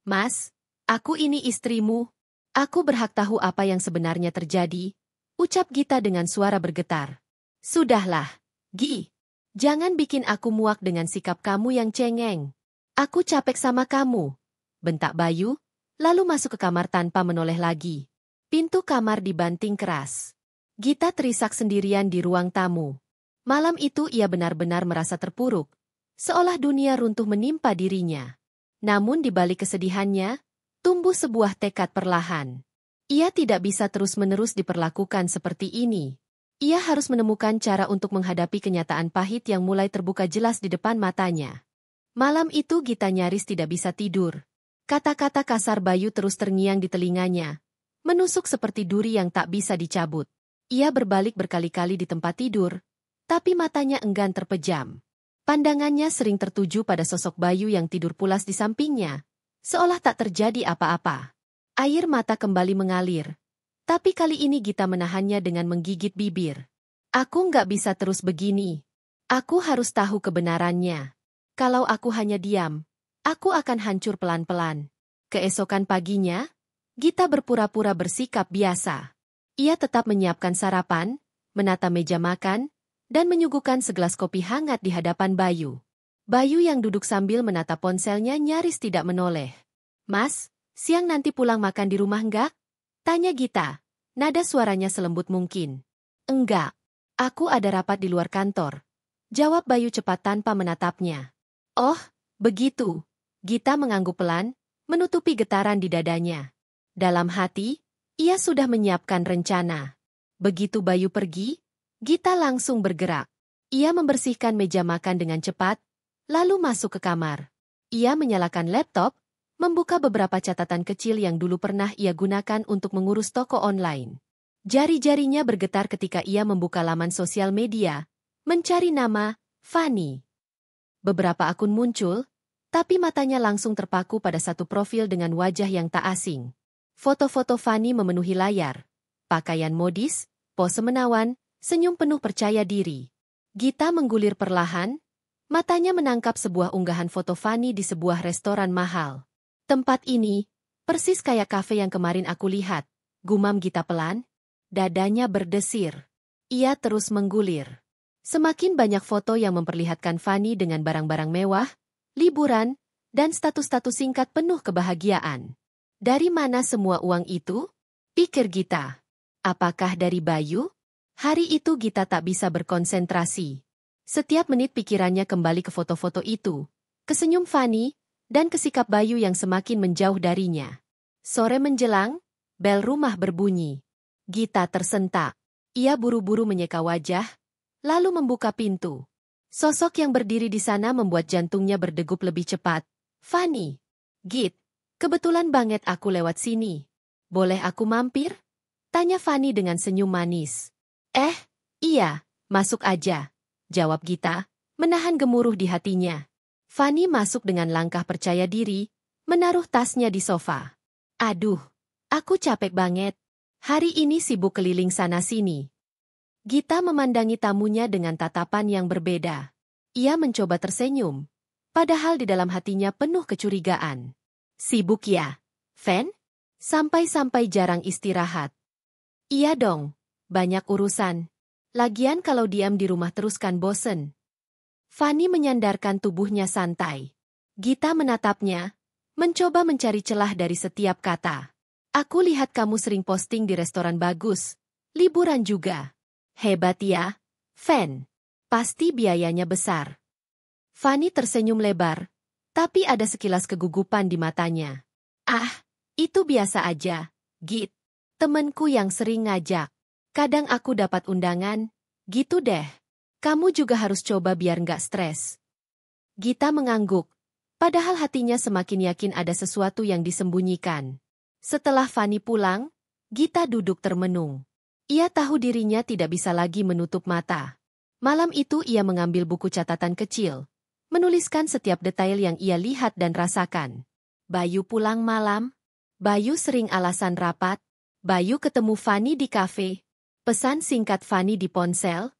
Mas, aku ini istrimu. Aku berhak tahu apa yang sebenarnya terjadi, ucap Gita dengan suara bergetar. Sudahlah, Gi. Jangan bikin aku muak dengan sikap kamu yang cengeng. Aku capek sama kamu, bentak Bayu, lalu masuk ke kamar tanpa menoleh lagi. Pintu kamar dibanting keras. Gita terisak sendirian di ruang tamu. Malam itu ia benar-benar merasa terpuruk, seolah dunia runtuh menimpa dirinya. Namun di balik kesedihannya, tumbuh sebuah tekad perlahan. Ia tidak bisa terus-menerus diperlakukan seperti ini. Ia harus menemukan cara untuk menghadapi kenyataan pahit yang mulai terbuka jelas di depan matanya. Malam itu Gita nyaris tidak bisa tidur. Kata-kata kasar Bayu terus terngiang di telinganya, menusuk seperti duri yang tak bisa dicabut. Ia berbalik berkali-kali di tempat tidur, tapi matanya enggan terpejam. Pandangannya sering tertuju pada sosok Bayu yang tidur pulas di sampingnya, seolah tak terjadi apa-apa. Air mata kembali mengalir, tapi kali ini Gita menahannya dengan menggigit bibir. Aku nggak bisa terus begini. Aku harus tahu kebenarannya. Kalau aku hanya diam, aku akan hancur pelan-pelan. Keesokan paginya, Gita berpura-pura bersikap biasa. Ia tetap menyiapkan sarapan, menata meja makan, dan menyuguhkan segelas kopi hangat di hadapan Bayu. Bayu yang duduk sambil menata ponselnya nyaris tidak menoleh. Mas, siang nanti pulang makan di rumah enggak? Tanya Gita, nada suaranya selembut mungkin. Enggak, aku ada rapat di luar kantor. Jawab Bayu cepat tanpa menatapnya. Oh, begitu. Gita mengangguk pelan, menutupi getaran di dadanya. Dalam hati, ia sudah menyiapkan rencana. Begitu Bayu pergi, Gita langsung bergerak. Ia membersihkan meja makan dengan cepat, lalu masuk ke kamar. Ia menyalakan laptop, membuka beberapa catatan kecil yang dulu pernah ia gunakan untuk mengurus toko online. Jari-jarinya bergetar ketika ia membuka laman sosial media, mencari nama Fanny. Beberapa akun muncul, tapi matanya langsung terpaku pada satu profil dengan wajah yang tak asing. Foto-foto Fanny memenuhi layar. Pakaian modis, pose menawan, senyum penuh percaya diri. Gita menggulir perlahan, matanya menangkap sebuah unggahan foto Fanny di sebuah restoran mahal. Tempat ini, persis kayak kafe yang kemarin aku lihat, gumam Gita pelan. Dadanya berdesir. Ia terus menggulir. Semakin banyak foto yang memperlihatkan Fanny dengan barang-barang mewah, liburan, dan status-status singkat penuh kebahagiaan. Dari mana semua uang itu? Pikir Gita. Apakah dari Bayu? Hari itu Gita tak bisa berkonsentrasi. Setiap menit pikirannya kembali ke foto-foto itu, ke senyum Fanny, dan ke sikap Bayu yang semakin menjauh darinya. Sore menjelang, bel rumah berbunyi. Gita tersentak. Ia buru-buru menyeka wajah, lalu membuka pintu. Sosok yang berdiri di sana membuat jantungnya berdegup lebih cepat. Fanny. Git, kebetulan banget aku lewat sini. Boleh aku mampir? Tanya Fanny dengan senyum manis. Iya, masuk aja. Jawab Gita, menahan gemuruh di hatinya. Fanny masuk dengan langkah percaya diri, menaruh tasnya di sofa. Aduh, aku capek banget. Hari ini sibuk keliling sana-sini. Gita memandangi tamunya dengan tatapan yang berbeda. Ia mencoba tersenyum, padahal di dalam hatinya penuh kecurigaan. Sibuk ya, Fan? Sampai-sampai jarang istirahat. Iya dong, banyak urusan. Lagian kalau diam di rumah terus kan bosen. Fanny menyandarkan tubuhnya santai. Gita menatapnya, mencoba mencari celah dari setiap kata. Aku lihat kamu sering posting di restoran bagus, liburan juga. Hebat ya, Fan. Pasti biayanya besar. Fanny tersenyum lebar, tapi ada sekilas kegugupan di matanya. Ah, itu biasa aja, Git. Temenku yang sering ngajak. Kadang aku dapat undangan, gitu deh. Kamu juga harus coba biar nggak stres. Gita mengangguk, padahal hatinya semakin yakin ada sesuatu yang disembunyikan. Setelah Fanny pulang, Gita duduk termenung. Ia tahu dirinya tidak bisa lagi menutup mata. Malam itu ia mengambil buku catatan kecil, menuliskan setiap detail yang ia lihat dan rasakan. Bayu pulang malam, Bayu sering alasan rapat, Bayu ketemu Fanny di kafe, pesan singkat Fanny di ponsel.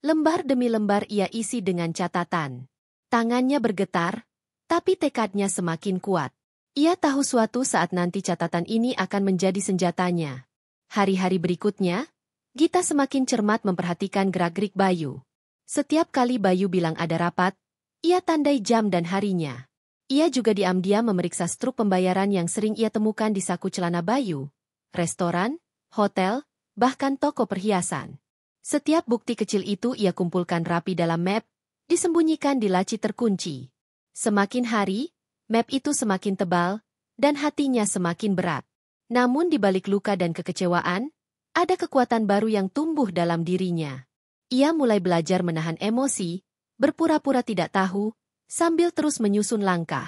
Lembar demi lembar ia isi dengan catatan. Tangannya bergetar, tapi tekadnya semakin kuat. Ia tahu suatu saat nanti catatan ini akan menjadi senjatanya. Hari-hari berikutnya, Gita semakin cermat memperhatikan gerak-gerik Bayu. Setiap kali Bayu bilang ada rapat, ia tandai jam dan harinya. Ia juga diam-diam memeriksa struk pembayaran yang sering ia temukan di saku celana Bayu. Restoran, hotel, bahkan toko perhiasan. Setiap bukti kecil itu ia kumpulkan rapi dalam map, disembunyikan di laci terkunci. Semakin hari, map itu semakin tebal, dan hatinya semakin berat. Namun di balik luka dan kekecewaan, ada kekuatan baru yang tumbuh dalam dirinya. Ia mulai belajar menahan emosi, berpura-pura tidak tahu, sambil terus menyusun langkah.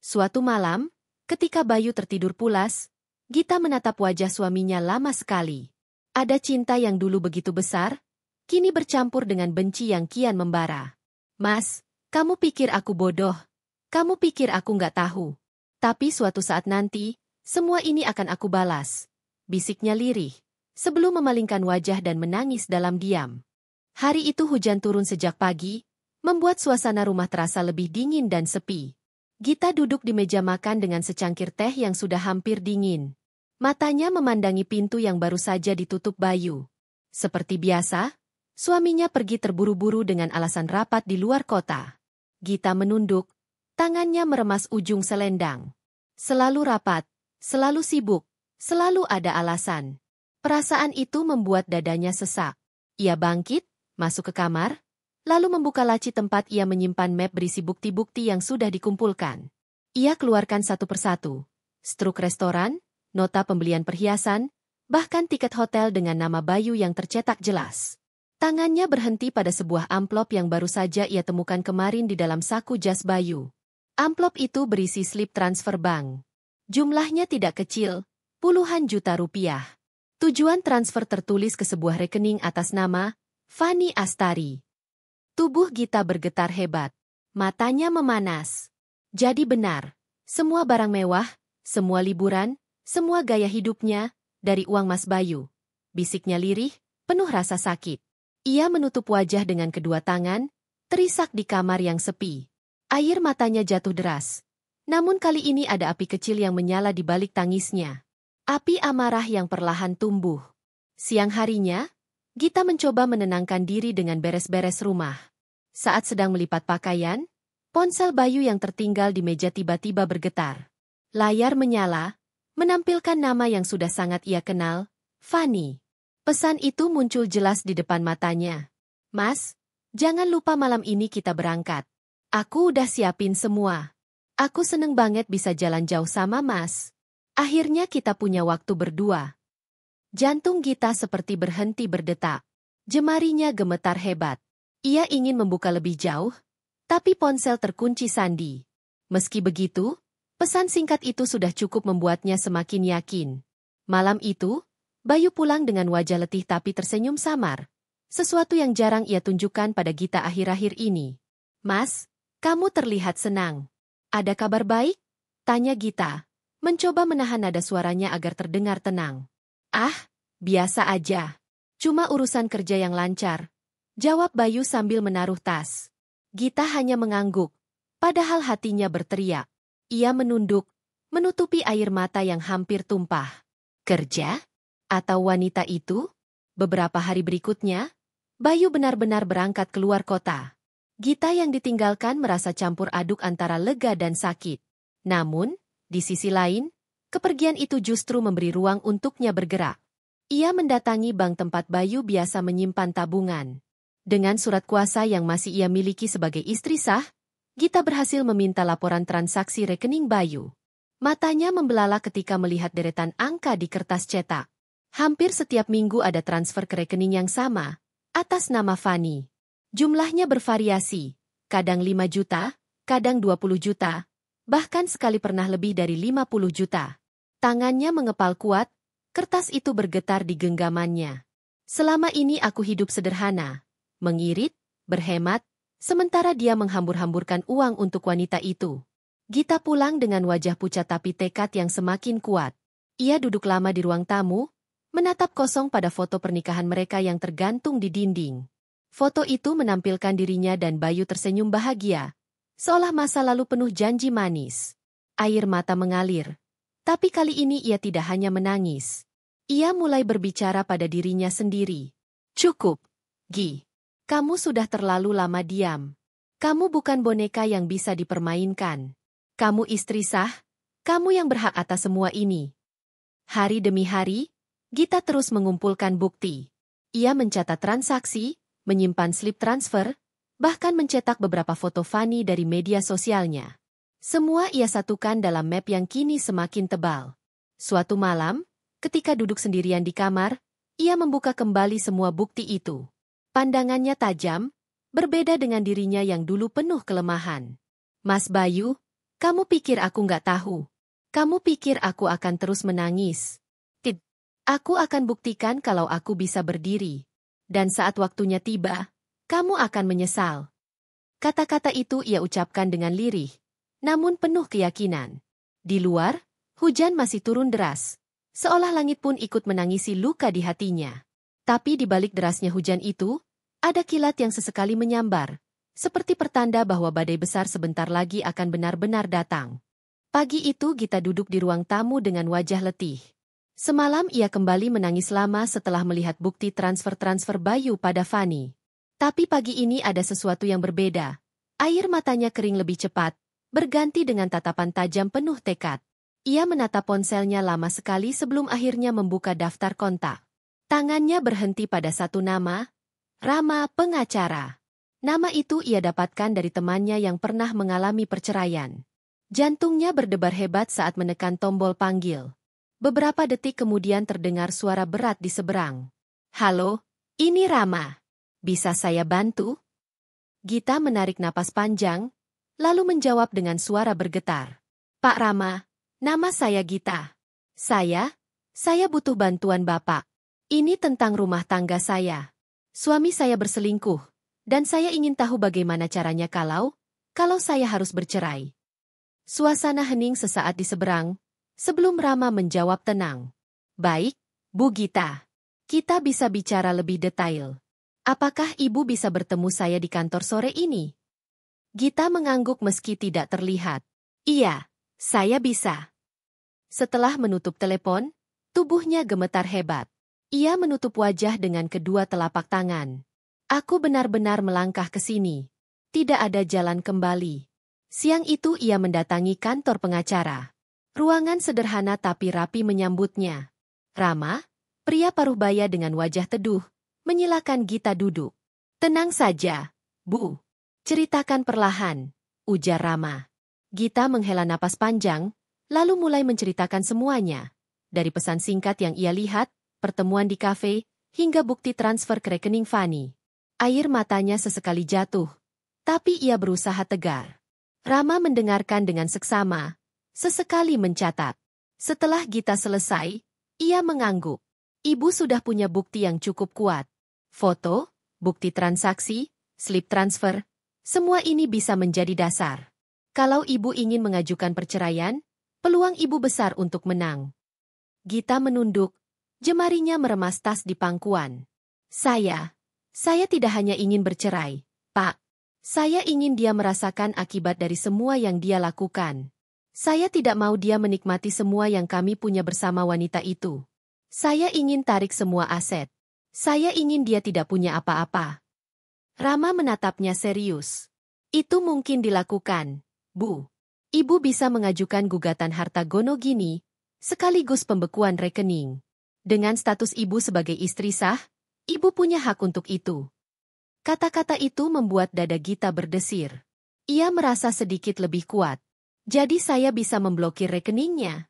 Suatu malam, ketika Bayu tertidur pulas, Gita menatap wajah suaminya lama sekali. Ada cinta yang dulu begitu besar, kini bercampur dengan benci yang kian membara. Mas, kamu pikir aku bodoh? Kamu pikir aku nggak tahu? Tapi suatu saat nanti, semua ini akan aku balas. Bisiknya lirih, sebelum memalingkan wajah dan menangis dalam diam. Hari itu hujan turun sejak pagi, membuat suasana rumah terasa lebih dingin dan sepi. Gita duduk di meja makan dengan secangkir teh yang sudah hampir dingin. Matanya memandangi pintu yang baru saja ditutup Bayu. Seperti biasa, suaminya pergi terburu-buru dengan alasan rapat di luar kota. Gita menunduk, tangannya meremas ujung selendang. Selalu rapat, selalu sibuk, selalu ada alasan. Perasaan itu membuat dadanya sesak. Ia bangkit, masuk ke kamar, lalu membuka laci tempat ia menyimpan map berisi bukti-bukti yang sudah dikumpulkan. Ia keluarkan satu persatu. Struk restoran, nota pembelian perhiasan, bahkan tiket hotel dengan nama Bayu yang tercetak jelas. Tangannya berhenti pada sebuah amplop yang baru saja ia temukan kemarin di dalam saku jas Bayu. Amplop itu berisi slip transfer bank. Jumlahnya tidak kecil, puluhan juta rupiah. Tujuan transfer tertulis ke sebuah rekening atas nama Fani Astari. Tubuh Gita bergetar hebat. Matanya memanas. Jadi benar, semua barang mewah, semua liburan, semua gaya hidupnya, dari uang Mas Bayu. Bisiknya lirih, penuh rasa sakit. Ia menutup wajah dengan kedua tangan, terisak di kamar yang sepi. Air matanya jatuh deras. Namun kali ini ada api kecil yang menyala di balik tangisnya. Api amarah yang perlahan tumbuh. Siang harinya, Gita mencoba menenangkan diri dengan beres-beres rumah. Saat sedang melipat pakaian, ponsel Bayu yang tertinggal di meja tiba-tiba bergetar. Layar menyala, menampilkan nama yang sudah sangat ia kenal, Fani. Pesan itu muncul jelas di depan matanya. Mas, jangan lupa malam ini kita berangkat. Aku udah siapin semua. Aku seneng banget bisa jalan jauh sama Mas. Akhirnya kita punya waktu berdua. Jantung Gita seperti berhenti berdetak. Jemarinya gemetar hebat. Ia ingin membuka lebih jauh, tapi ponsel terkunci sandi. Meski begitu, pesan singkat itu sudah cukup membuatnya semakin yakin. Malam itu, Bayu pulang dengan wajah letih tapi tersenyum samar. Sesuatu yang jarang ia tunjukkan pada Gita akhir-akhir ini. Mas, kamu terlihat senang. Ada kabar baik? Tanya Gita, mencoba menahan nada suaranya agar terdengar tenang. Ah, biasa aja. Cuma urusan kerja yang lancar. Jawab Bayu sambil menaruh tas. Gita hanya mengangguk, padahal hatinya berteriak. Ia menunduk, menutupi air mata yang hampir tumpah. Kerja? Atau wanita itu? Beberapa hari berikutnya, Bayu benar-benar berangkat keluar kota. Gita yang ditinggalkan merasa campur aduk antara lega dan sakit. Namun, di sisi lain, kepergian itu justru memberi ruang untuknya bergerak. Ia mendatangi bank tempat Bayu biasa menyimpan tabungan. Dengan surat kuasa yang masih ia miliki sebagai istri sah, Gita berhasil meminta laporan transaksi rekening Bayu. Matanya membelalak ketika melihat deretan angka di kertas cetak. Hampir setiap minggu ada transfer ke rekening yang sama, atas nama Fani. Jumlahnya bervariasi, kadang 5 juta, kadang 20 juta, bahkan sekali pernah lebih dari 50 juta. Tangannya mengepal kuat, kertas itu bergetar di genggamannya. Selama ini aku hidup sederhana, mengirit, berhemat, sementara dia menghambur-hamburkan uang untuk wanita itu. Gita pulang dengan wajah pucat tapi tekad yang semakin kuat. Ia duduk lama di ruang tamu, menatap kosong pada foto pernikahan mereka yang tergantung di dinding. Foto itu menampilkan dirinya dan Bayu tersenyum bahagia, seolah masa lalu penuh janji manis. Air mata mengalir. Tapi kali ini ia tidak hanya menangis. Ia mulai berbicara pada dirinya sendiri. Cukup, Gi. Kamu sudah terlalu lama diam. Kamu bukan boneka yang bisa dipermainkan. Kamu istri sah, kamu yang berhak atas semua ini. Hari demi hari, Gita terus mengumpulkan bukti. Ia mencatat transaksi, menyimpan slip transfer, bahkan mencetak beberapa foto Fanny dari media sosialnya. Semua ia satukan dalam map yang kini semakin tebal. Suatu malam, ketika duduk sendirian di kamar, ia membuka kembali semua bukti itu. Pandangannya tajam, berbeda dengan dirinya yang dulu penuh kelemahan. Mas Bayu, kamu pikir aku nggak tahu? Kamu pikir aku akan terus menangis? Aku akan buktikan kalau aku bisa berdiri. Dan saat waktunya tiba, kamu akan menyesal. Kata-kata itu ia ucapkan dengan lirih, namun penuh keyakinan. Di luar, hujan masih turun deras, seolah langit pun ikut menangisi luka di hatinya. Tapi di balik derasnya hujan itu, ada kilat yang sesekali menyambar, seperti pertanda bahwa badai besar sebentar lagi akan benar-benar datang. Pagi itu Gita duduk di ruang tamu dengan wajah letih. Semalam ia kembali menangis lama setelah melihat bukti transfer-transfer Bayu pada Fanny. Tapi pagi ini ada sesuatu yang berbeda. Air matanya kering lebih cepat, berganti dengan tatapan tajam penuh tekad. Ia menatap ponselnya lama sekali sebelum akhirnya membuka daftar kontak. Tangannya berhenti pada satu nama, Rama, pengacara. Nama itu ia dapatkan dari temannya yang pernah mengalami perceraian. Jantungnya berdebar hebat saat menekan tombol panggil. Beberapa detik kemudian terdengar suara berat di seberang. Halo, ini Rama. Bisa saya bantu? Gita menarik napas panjang, lalu menjawab dengan suara bergetar. Pak Rama, nama saya Gita. Saya butuh bantuan Bapak. Ini tentang rumah tangga saya. Suami saya berselingkuh, dan saya ingin tahu bagaimana caranya kalau saya harus bercerai. Suasana hening sesaat di seberang, sebelum Rama menjawab tenang. Baik, Bu Gita. Kita bisa bicara lebih detail. Apakah Ibu bisa bertemu saya di kantor sore ini? Gita mengangguk meski tidak terlihat. Iya, saya bisa. Setelah menutup telepon, tubuhnya gemetar hebat. Ia menutup wajah dengan kedua telapak tangan. Aku benar-benar melangkah ke sini. Tidak ada jalan kembali. Siang itu ia mendatangi kantor pengacara. Ruangan sederhana tapi rapi menyambutnya. Rama, pria paruh baya dengan wajah teduh, menyilakan Gita duduk. Tenang saja, Bu. Ceritakan perlahan, ujar Rama. Gita menghela napas panjang, lalu mulai menceritakan semuanya. Dari pesan singkat yang ia lihat, pertemuan di kafe, hingga bukti transfer ke rekening Fanny. Air matanya sesekali jatuh, tapi ia berusaha tegar. Rama mendengarkan dengan seksama, sesekali mencatat. Setelah Gita selesai, ia mengangguk. Ibu sudah punya bukti yang cukup kuat. Foto, bukti transaksi, slip transfer, semua ini bisa menjadi dasar. Kalau ibu ingin mengajukan perceraian, peluang ibu besar untuk menang. Gita menunduk, jemarinya meremas tas di pangkuan. Saya tidak hanya ingin bercerai, Pak. Saya ingin dia merasakan akibat dari semua yang dia lakukan. Saya tidak mau dia menikmati semua yang kami punya bersama wanita itu. Saya ingin tarik semua aset. Saya ingin dia tidak punya apa-apa. Rama menatapnya serius. Itu mungkin dilakukan, Bu. Ibu bisa mengajukan gugatan harta gono gini, sekaligus pembekuan rekening. Dengan status ibu sebagai istri sah, ibu punya hak untuk itu. Kata-kata itu membuat dada Gita berdesir. Ia merasa sedikit lebih kuat. Jadi saya bisa memblokir rekeningnya?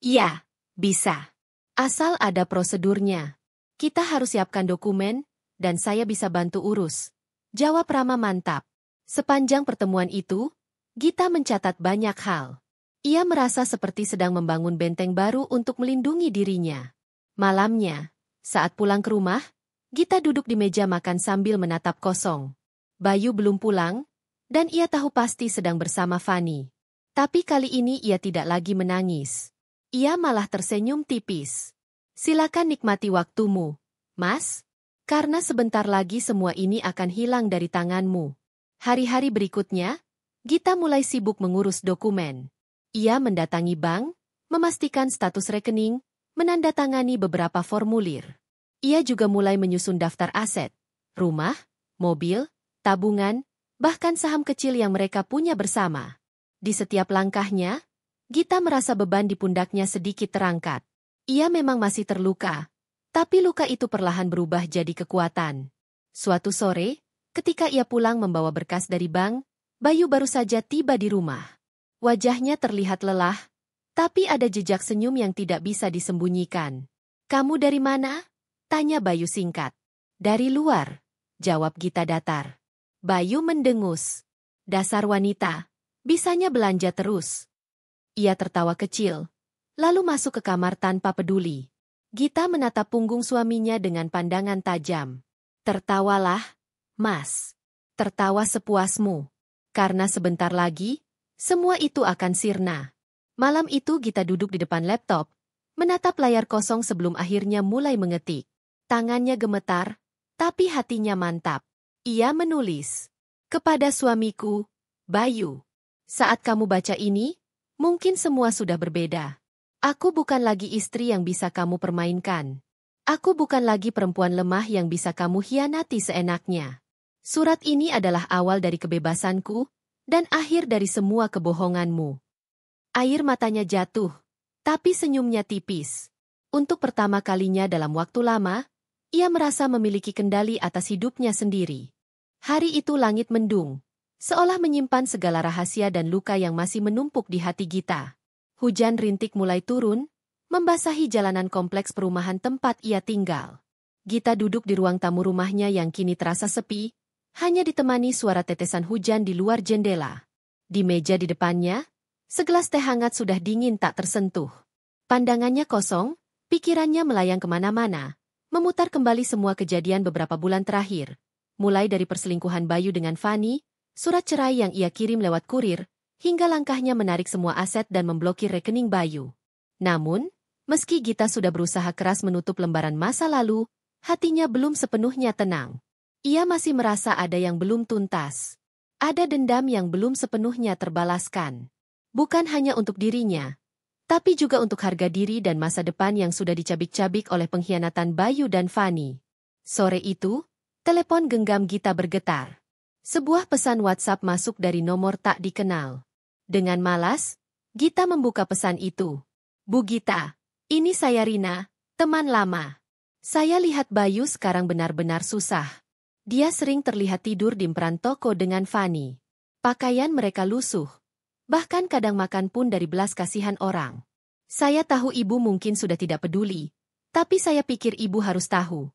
Iya, bisa. Asal ada prosedurnya. Kita harus siapkan dokumen, dan saya bisa bantu urus. Jawab Rama mantap. Sepanjang pertemuan itu, Gita mencatat banyak hal. Ia merasa seperti sedang membangun benteng baru untuk melindungi dirinya. Malamnya, saat pulang ke rumah, Gita duduk di meja makan sambil menatap kosong. Bayu belum pulang, dan ia tahu pasti sedang bersama Fanny. Tapi kali ini ia tidak lagi menangis. Ia malah tersenyum tipis. Silakan nikmati waktumu, Mas. Karena sebentar lagi semua ini akan hilang dari tanganmu. Hari-hari berikutnya, Gita mulai sibuk mengurus dokumen. Ia mendatangi bank, memastikan status rekening, menandatangani beberapa formulir. Ia juga mulai menyusun daftar aset, rumah, mobil, tabungan, bahkan saham kecil yang mereka punya bersama. Di setiap langkahnya, Gita merasa beban di pundaknya sedikit terangkat. Ia memang masih terluka, tapi luka itu perlahan berubah jadi kekuatan. Suatu sore, ketika ia pulang membawa berkas dari bank, Bayu baru saja tiba di rumah. Wajahnya terlihat lelah, tapi ada jejak senyum yang tidak bisa disembunyikan. "Kamu dari mana?" tanya Bayu singkat. "Dari luar," jawab Gita datar. Bayu mendengus. Dasar wanita, bisanya belanja terus. Ia tertawa kecil, lalu masuk ke kamar tanpa peduli. Gita menatap punggung suaminya dengan pandangan tajam. "Tertawalah, Mas. Tertawa sepuasmu. Karena sebentar lagi, semua itu akan sirna." Malam itu Gita duduk di depan laptop, menatap layar kosong sebelum akhirnya mulai mengetik. Tangannya gemetar, tapi hatinya mantap. Ia menulis, "Kepada suamiku, Bayu. Saat kamu baca ini, mungkin semua sudah berbeda. Aku bukan lagi istri yang bisa kamu permainkan. Aku bukan lagi perempuan lemah yang bisa kamu hianati seenaknya. Surat ini adalah awal dari kebebasanku, dan akhir dari semua kebohonganmu." Air matanya jatuh, tapi senyumnya tipis. Untuk pertama kalinya dalam waktu lama, ia merasa memiliki kendali atas hidupnya sendiri. Hari itu langit mendung, seolah menyimpan segala rahasia dan luka yang masih menumpuk di hati Gita. Hujan rintik mulai turun, membasahi jalanan kompleks perumahan tempat ia tinggal. Gita duduk di ruang tamu rumahnya yang kini terasa sepi, hanya ditemani suara tetesan hujan di luar jendela. Di meja di depannya, segelas teh hangat sudah dingin tak tersentuh. Pandangannya kosong, pikirannya melayang kemana-mana, memutar kembali semua kejadian beberapa bulan terakhir. Mulai dari perselingkuhan Bayu dengan Fani, surat cerai yang ia kirim lewat kurir, hingga langkahnya menarik semua aset dan memblokir rekening Bayu. Namun, meski Gita sudah berusaha keras menutup lembaran masa lalu, hatinya belum sepenuhnya tenang. Ia masih merasa ada yang belum tuntas. Ada dendam yang belum sepenuhnya terbalaskan. Bukan hanya untuk dirinya, tapi juga untuk harga diri dan masa depan yang sudah dicabik-cabik oleh pengkhianatan Bayu dan Fani. Sore itu, telepon genggam Gita bergetar. Sebuah pesan WhatsApp masuk dari nomor tak dikenal. Dengan malas, Gita membuka pesan itu. "Bu Gita, ini saya Rina, teman lama. Saya lihat Bayu sekarang benar-benar susah. Dia sering terlihat tidur di emperan toko dengan Fani. Pakaian mereka lusuh. Bahkan kadang makan pun dari belas kasihan orang. Saya tahu ibu mungkin sudah tidak peduli, tapi saya pikir ibu harus tahu."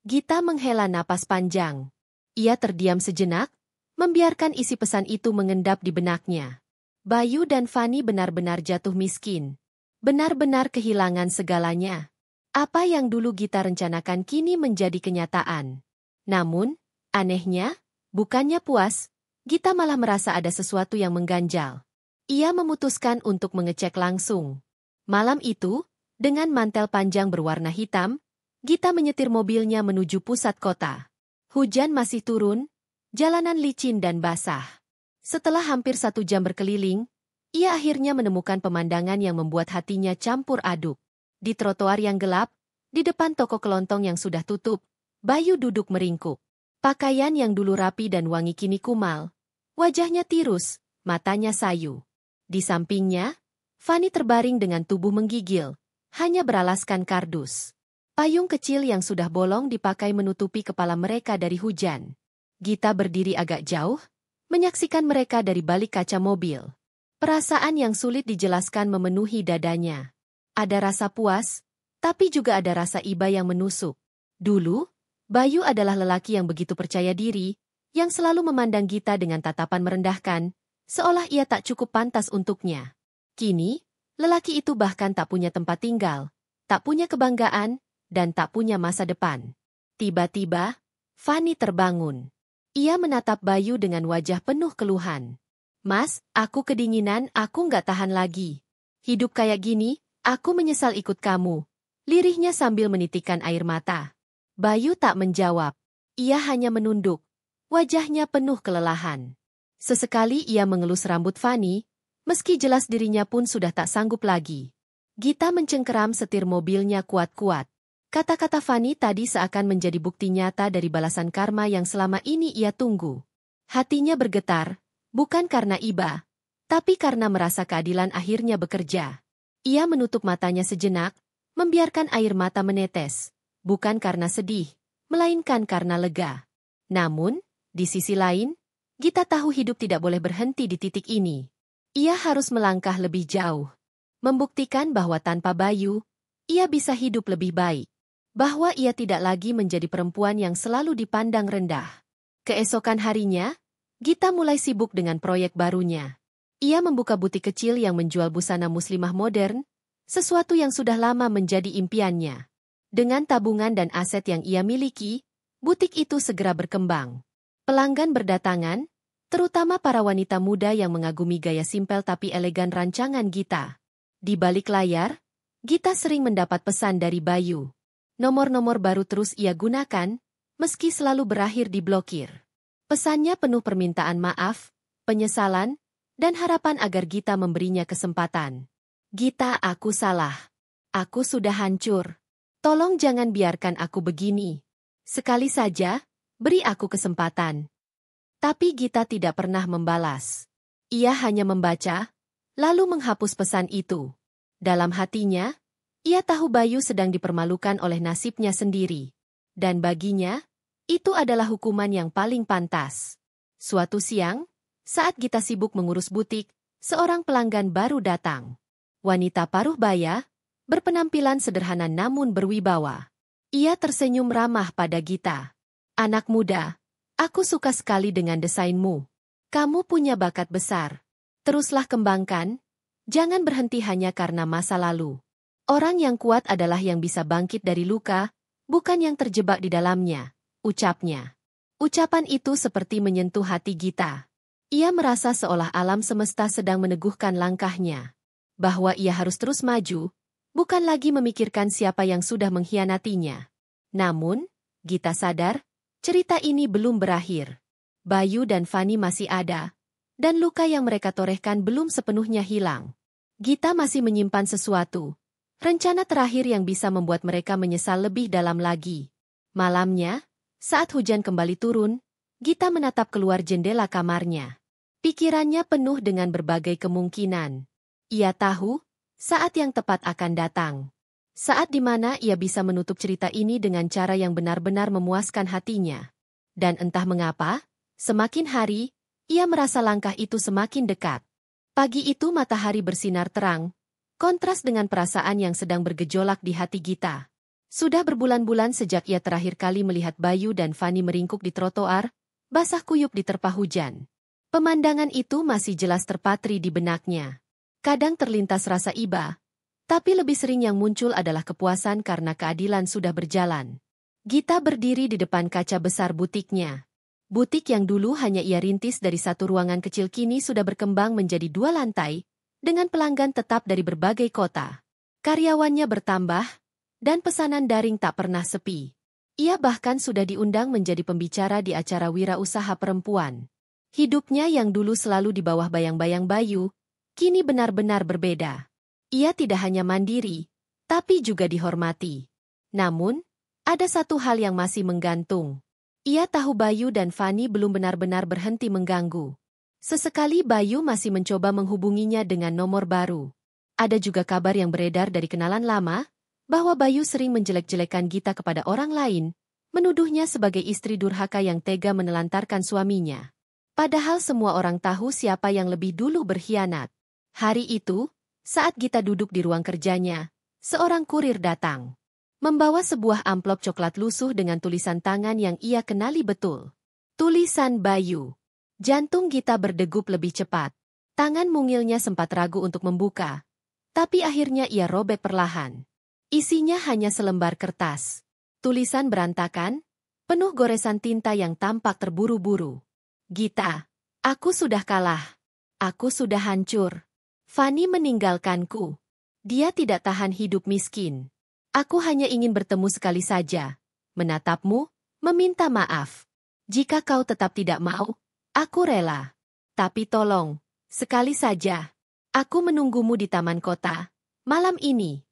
Gita menghela napas panjang. Ia terdiam sejenak, membiarkan isi pesan itu mengendap di benaknya. Bayu dan Fani benar-benar jatuh miskin. Benar-benar kehilangan segalanya. Apa yang dulu Gita rencanakan kini menjadi kenyataan. Namun, anehnya, bukannya puas, Gita malah merasa ada sesuatu yang mengganjal. Ia memutuskan untuk mengecek langsung. Malam itu, dengan mantel panjang berwarna hitam, Gita menyetir mobilnya menuju pusat kota. Hujan masih turun, jalanan licin dan basah. Setelah hampir 1 jam berkeliling, ia akhirnya menemukan pemandangan yang membuat hatinya campur aduk. Di trotoar yang gelap, di depan toko kelontong yang sudah tutup, Bayu duduk meringkuk. Pakaian yang dulu rapi dan wangi kini kumal. Wajahnya tirus, matanya sayu. Di sampingnya, Fani terbaring dengan tubuh menggigil, hanya beralaskan kardus. Payung kecil yang sudah bolong dipakai menutupi kepala mereka dari hujan. Gita berdiri agak jauh, menyaksikan mereka dari balik kaca mobil. Perasaan yang sulit dijelaskan memenuhi dadanya. Ada rasa puas, tapi juga ada rasa iba yang menusuk. Dulu, Bayu adalah lelaki yang begitu percaya diri, yang selalu memandang Gita dengan tatapan merendahkan, seolah ia tak cukup pantas untuknya. Kini, lelaki itu bahkan tak punya tempat tinggal, tak punya kebanggaan, dan tak punya masa depan. Tiba-tiba, Fani terbangun. Ia menatap Bayu dengan wajah penuh keluhan. "Mas, aku kedinginan, aku nggak tahan lagi. Hidup kayak gini, aku menyesal ikut kamu," lirihnya sambil menitikkan air mata. Bayu tak menjawab. Ia hanya menunduk. Wajahnya penuh kelelahan. Sesekali ia mengelus rambut Fani, meski jelas dirinya pun sudah tak sanggup lagi. Gita mencengkeram setir mobilnya kuat-kuat. Kata-kata Fani tadi seakan menjadi bukti nyata dari balasan karma yang selama ini ia tunggu. Hatinya bergetar, bukan karena iba, tapi karena merasa keadilan akhirnya bekerja. Ia menutup matanya sejenak, membiarkan air mata menetes, bukan karena sedih, melainkan karena lega. Namun, di sisi lain, Gita tahu hidup tidak boleh berhenti di titik ini. Ia harus melangkah lebih jauh. Membuktikan bahwa tanpa Bayu, ia bisa hidup lebih baik. Bahwa ia tidak lagi menjadi perempuan yang selalu dipandang rendah. Keesokan harinya, Gita mulai sibuk dengan proyek barunya. Ia membuka butik kecil yang menjual busana muslimah modern, sesuatu yang sudah lama menjadi impiannya. Dengan tabungan dan aset yang ia miliki, butik itu segera berkembang. Pelanggan berdatangan, terutama para wanita muda yang mengagumi gaya simpel tapi elegan rancangan Gita. Di balik layar, Gita sering mendapat pesan dari Bayu. Nomor-nomor baru terus ia gunakan, meski selalu berakhir diblokir. Pesannya penuh permintaan maaf, penyesalan, dan harapan agar Gita memberinya kesempatan. Gita, aku salah. Aku sudah hancur. Tolong jangan biarkan aku begini. Sekali saja, beri aku kesempatan. Tapi Gita tidak pernah membalas. Ia hanya membaca, lalu menghapus pesan itu. Dalam hatinya, ia tahu Bayu sedang dipermalukan oleh nasibnya sendiri. Dan baginya, itu adalah hukuman yang paling pantas. Suatu siang, saat Gita sibuk mengurus butik, seorang pelanggan baru datang. Wanita paruh baya, berpenampilan sederhana namun berwibawa. Ia tersenyum ramah pada Gita. Anak muda, aku suka sekali dengan desainmu. Kamu punya bakat besar. Teruslah kembangkan, jangan berhenti hanya karena masa lalu. Orang yang kuat adalah yang bisa bangkit dari luka, bukan yang terjebak di dalamnya. Ucapnya. Ucapan itu seperti menyentuh hati Gita. Ia merasa seolah alam semesta sedang meneguhkan langkahnya. Bahwa ia harus terus maju, bukan lagi memikirkan siapa yang sudah mengkhianatinya. Namun, Gita sadar, cerita ini belum berakhir. Bayu dan Fani masih ada, dan luka yang mereka torehkan belum sepenuhnya hilang. Gita masih menyimpan sesuatu, rencana terakhir yang bisa membuat mereka menyesal lebih dalam lagi. Malamnya, saat hujan kembali turun, Gita menatap keluar jendela kamarnya. Pikirannya penuh dengan berbagai kemungkinan. Ia tahu, saat yang tepat akan datang. Saat di mana ia bisa menutup cerita ini dengan cara yang benar-benar memuaskan hatinya. Dan entah mengapa, semakin hari, ia merasa langkah itu semakin dekat. Pagi itu matahari bersinar terang, kontras dengan perasaan yang sedang bergejolak di hati Gita. Sudah berbulan-bulan sejak ia terakhir kali melihat Bayu dan Fani meringkuk di trotoar, basah kuyup diterpa hujan. Pemandangan itu masih jelas terpatri di benaknya. Kadang terlintas rasa iba, tapi lebih sering yang muncul adalah kepuasan karena keadilan sudah berjalan. Gita berdiri di depan kaca besar butiknya. Butik yang dulu hanya ia rintis dari satu ruangan kecil kini sudah berkembang menjadi 2 lantai, dengan pelanggan tetap dari berbagai kota. Karyawannya bertambah, dan pesanan daring tak pernah sepi. Ia bahkan sudah diundang menjadi pembicara di acara wirausaha perempuan. Hidupnya yang dulu selalu di bawah bayang-bayang Bayu, kini benar-benar berbeda. Ia tidak hanya mandiri, tapi juga dihormati. Namun, ada satu hal yang masih menggantung. Ia tahu Bayu dan Fani belum benar-benar berhenti mengganggu. Sesekali Bayu masih mencoba menghubunginya dengan nomor baru. Ada juga kabar yang beredar dari kenalan lama, bahwa Bayu sering menjelek-jelekan Gita kepada orang lain, menuduhnya sebagai istri durhaka yang tega menelantarkan suaminya. Padahal semua orang tahu siapa yang lebih dulu berkhianat. Hari itu, saat Gita duduk di ruang kerjanya, seorang kurir datang. Membawa sebuah amplop coklat lusuh dengan tulisan tangan yang ia kenali betul. Tulisan Bayu. Jantung Gita berdegup lebih cepat. Tangan mungilnya sempat ragu untuk membuka, tapi akhirnya ia robek perlahan. Isinya hanya selembar kertas. Tulisan berantakan, penuh goresan tinta yang tampak terburu-buru. Gita, aku sudah kalah. Aku sudah hancur. Fani meninggalkanku. Dia tidak tahan hidup miskin. Aku hanya ingin bertemu sekali saja, menatapmu, meminta maaf. Jika kau tetap tidak mau, aku rela. Tapi tolong, sekali saja. Aku menunggumu di taman kota, malam ini.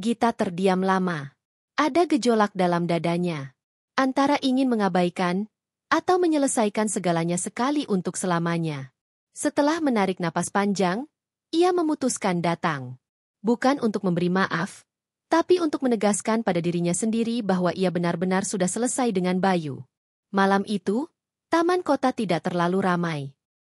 Gita terdiam lama. Ada gejolak dalam dadanya. Antara ingin mengabaikan, atau menyelesaikan segalanya sekali untuk selamanya. Setelah menarik napas panjang, ia memutuskan datang. Bukan untuk memberi maaf, tapi untuk menegaskan pada dirinya sendiri bahwa ia benar-benar sudah selesai dengan Bayu. Malam itu, taman kota tidak terlalu ramai.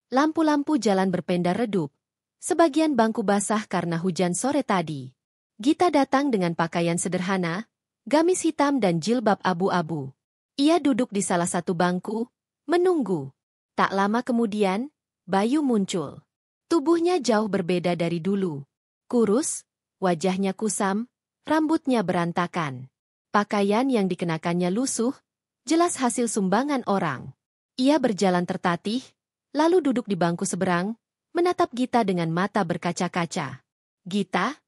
Lampu-lampu jalan berpendar redup. Sebagian bangku basah karena hujan sore tadi. Gita datang dengan pakaian sederhana, gamis hitam dan jilbab abu-abu. Ia duduk di salah satu bangku, menunggu. Tak lama kemudian, Bayu muncul. Tubuhnya jauh berbeda dari dulu. Kurus, wajahnya kusam, rambutnya berantakan. Pakaian yang dikenakannya lusuh, jelas hasil sumbangan orang. Ia berjalan tertatih, lalu duduk di bangku seberang, menatap Gita dengan mata berkaca-kaca. Gita?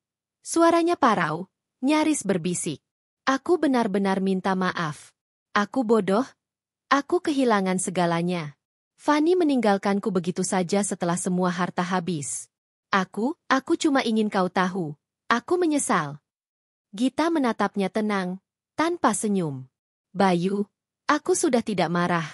Suaranya parau, nyaris berbisik. Aku benar-benar minta maaf. Aku bodoh. Aku kehilangan segalanya. Fanny meninggalkanku begitu saja setelah semua harta habis. Aku cuma ingin kau tahu. Aku menyesal. Gita menatapnya tenang, tanpa senyum. Bayu, aku sudah tidak marah.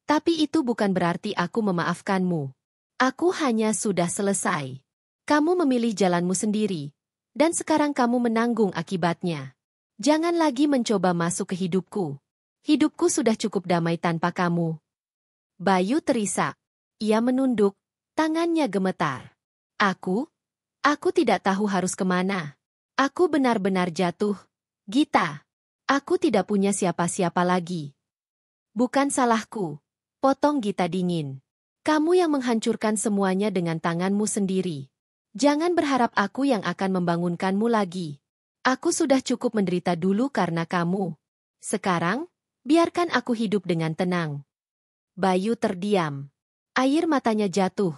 Tapi itu bukan berarti aku memaafkanmu. Aku hanya sudah selesai. Kamu memilih jalanmu sendiri, dan sekarang kamu menanggung akibatnya. Jangan lagi mencoba masuk ke hidupku. Hidupku sudah cukup damai tanpa kamu. Bayu terisak. Ia menunduk, tangannya gemetar. Aku tidak tahu harus kemana. Aku benar-benar jatuh. Gita, aku tidak punya siapa-siapa lagi. Bukan salahku, potong Gita dingin. Kamu yang menghancurkan semuanya dengan tanganmu sendiri. Jangan berharap aku yang akan membangunkanmu lagi. Aku sudah cukup menderita dulu karena kamu. Sekarang, biarkan aku hidup dengan tenang. Bayu terdiam. Air matanya jatuh.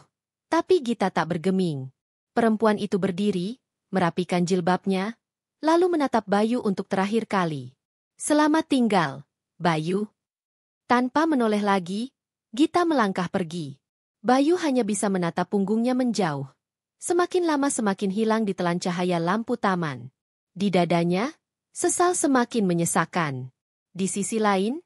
Tapi Gita tak bergeming. Perempuan itu berdiri, merapikan jilbabnya, lalu menatap Bayu untuk terakhir kali. Selamat tinggal, Bayu. Tanpa menoleh lagi, Gita melangkah pergi. Bayu hanya bisa menatap punggungnya menjauh. Semakin lama semakin hilang di telan cahaya lampu taman. Di dadanya, sesal semakin menyesakan. Di sisi lain,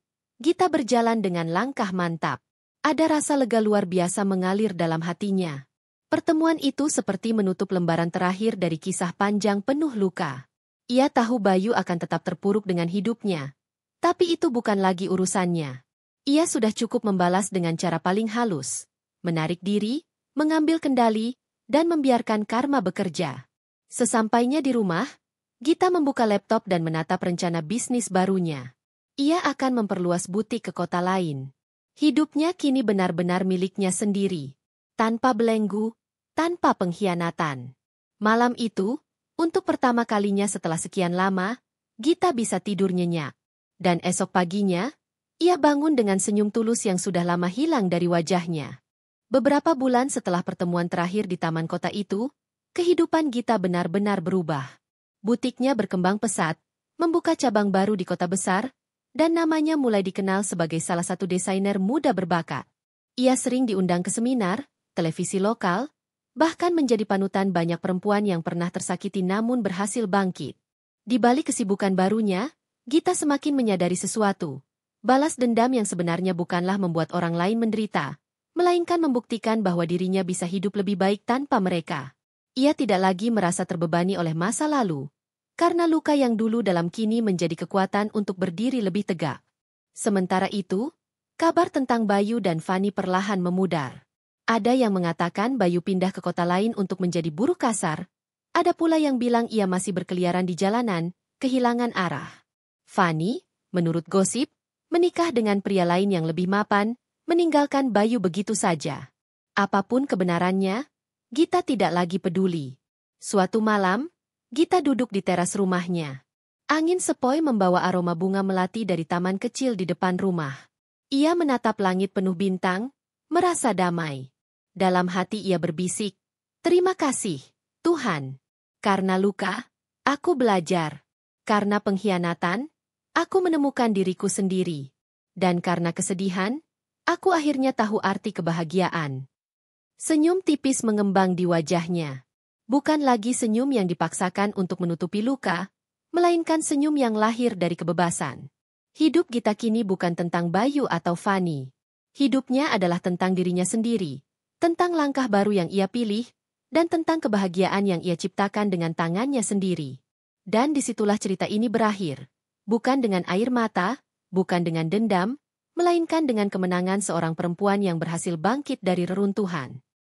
Gita berjalan dengan langkah mantap. Ada rasa lega luar biasa mengalir dalam hatinya. Pertemuan itu seperti menutup lembaran terakhir dari kisah panjang penuh luka. Ia tahu Bayu akan tetap terpuruk dengan hidupnya. Tapi itu bukan lagi urusannya. Ia sudah cukup membalas dengan cara paling halus. Menarik diri, mengambil kendali, dan membiarkan karma bekerja. Sesampainya di rumah, Gita membuka laptop dan menatap rencana bisnis barunya. Ia akan memperluas butik ke kota lain. Hidupnya kini benar-benar miliknya sendiri. Tanpa belenggu, tanpa pengkhianatan. Malam itu, untuk pertama kalinya setelah sekian lama, Gita bisa tidur nyenyak. Dan esok paginya, ia bangun dengan senyum tulus yang sudah lama hilang dari wajahnya. Beberapa bulan setelah pertemuan terakhir di taman kota itu, kehidupan Gita benar-benar berubah. Butiknya berkembang pesat, membuka cabang baru di kota besar, dan namanya mulai dikenal sebagai salah satu desainer muda berbakat. Ia sering diundang ke seminar, televisi lokal, bahkan menjadi panutan banyak perempuan yang pernah tersakiti namun berhasil bangkit. Di balik kesibukan barunya, Gita semakin menyadari sesuatu. Balas dendam yang sebenarnya bukanlah membuat orang lain menderita, melainkan membuktikan bahwa dirinya bisa hidup lebih baik tanpa mereka. Ia tidak lagi merasa terbebani oleh masa lalu, karena luka yang dulu dalam kini menjadi kekuatan untuk berdiri lebih tegak. Sementara itu, kabar tentang Bayu dan Fanny perlahan memudar. Ada yang mengatakan Bayu pindah ke kota lain untuk menjadi buruh kasar, ada pula yang bilang ia masih berkeliaran di jalanan, kehilangan arah. Fanny, menurut gosip, menikah dengan pria lain yang lebih mapan, meninggalkan Bayu begitu saja. Apapun kebenarannya, Gita tidak lagi peduli. Suatu malam, Gita duduk di teras rumahnya. Angin sepoi membawa aroma bunga melati dari taman kecil di depan rumah. Ia menatap langit penuh bintang, merasa damai. Dalam hati ia berbisik, "Terima kasih, Tuhan. Karena luka, aku belajar. Karena pengkhianatan, aku menemukan diriku sendiri. Dan karena kesedihan, aku akhirnya tahu arti kebahagiaan." Senyum tipis mengembang di wajahnya. Bukan lagi senyum yang dipaksakan untuk menutupi luka, melainkan senyum yang lahir dari kebebasan. Hidup Gita kini bukan tentang Bayu atau Fanny. Hidupnya adalah tentang dirinya sendiri, tentang langkah baru yang ia pilih, dan tentang kebahagiaan yang ia ciptakan dengan tangannya sendiri. Dan disitulah cerita ini berakhir. Bukan dengan air mata, bukan dengan dendam, melainkan dengan kemenangan seorang perempuan yang berhasil bangkit dari reruntuhan.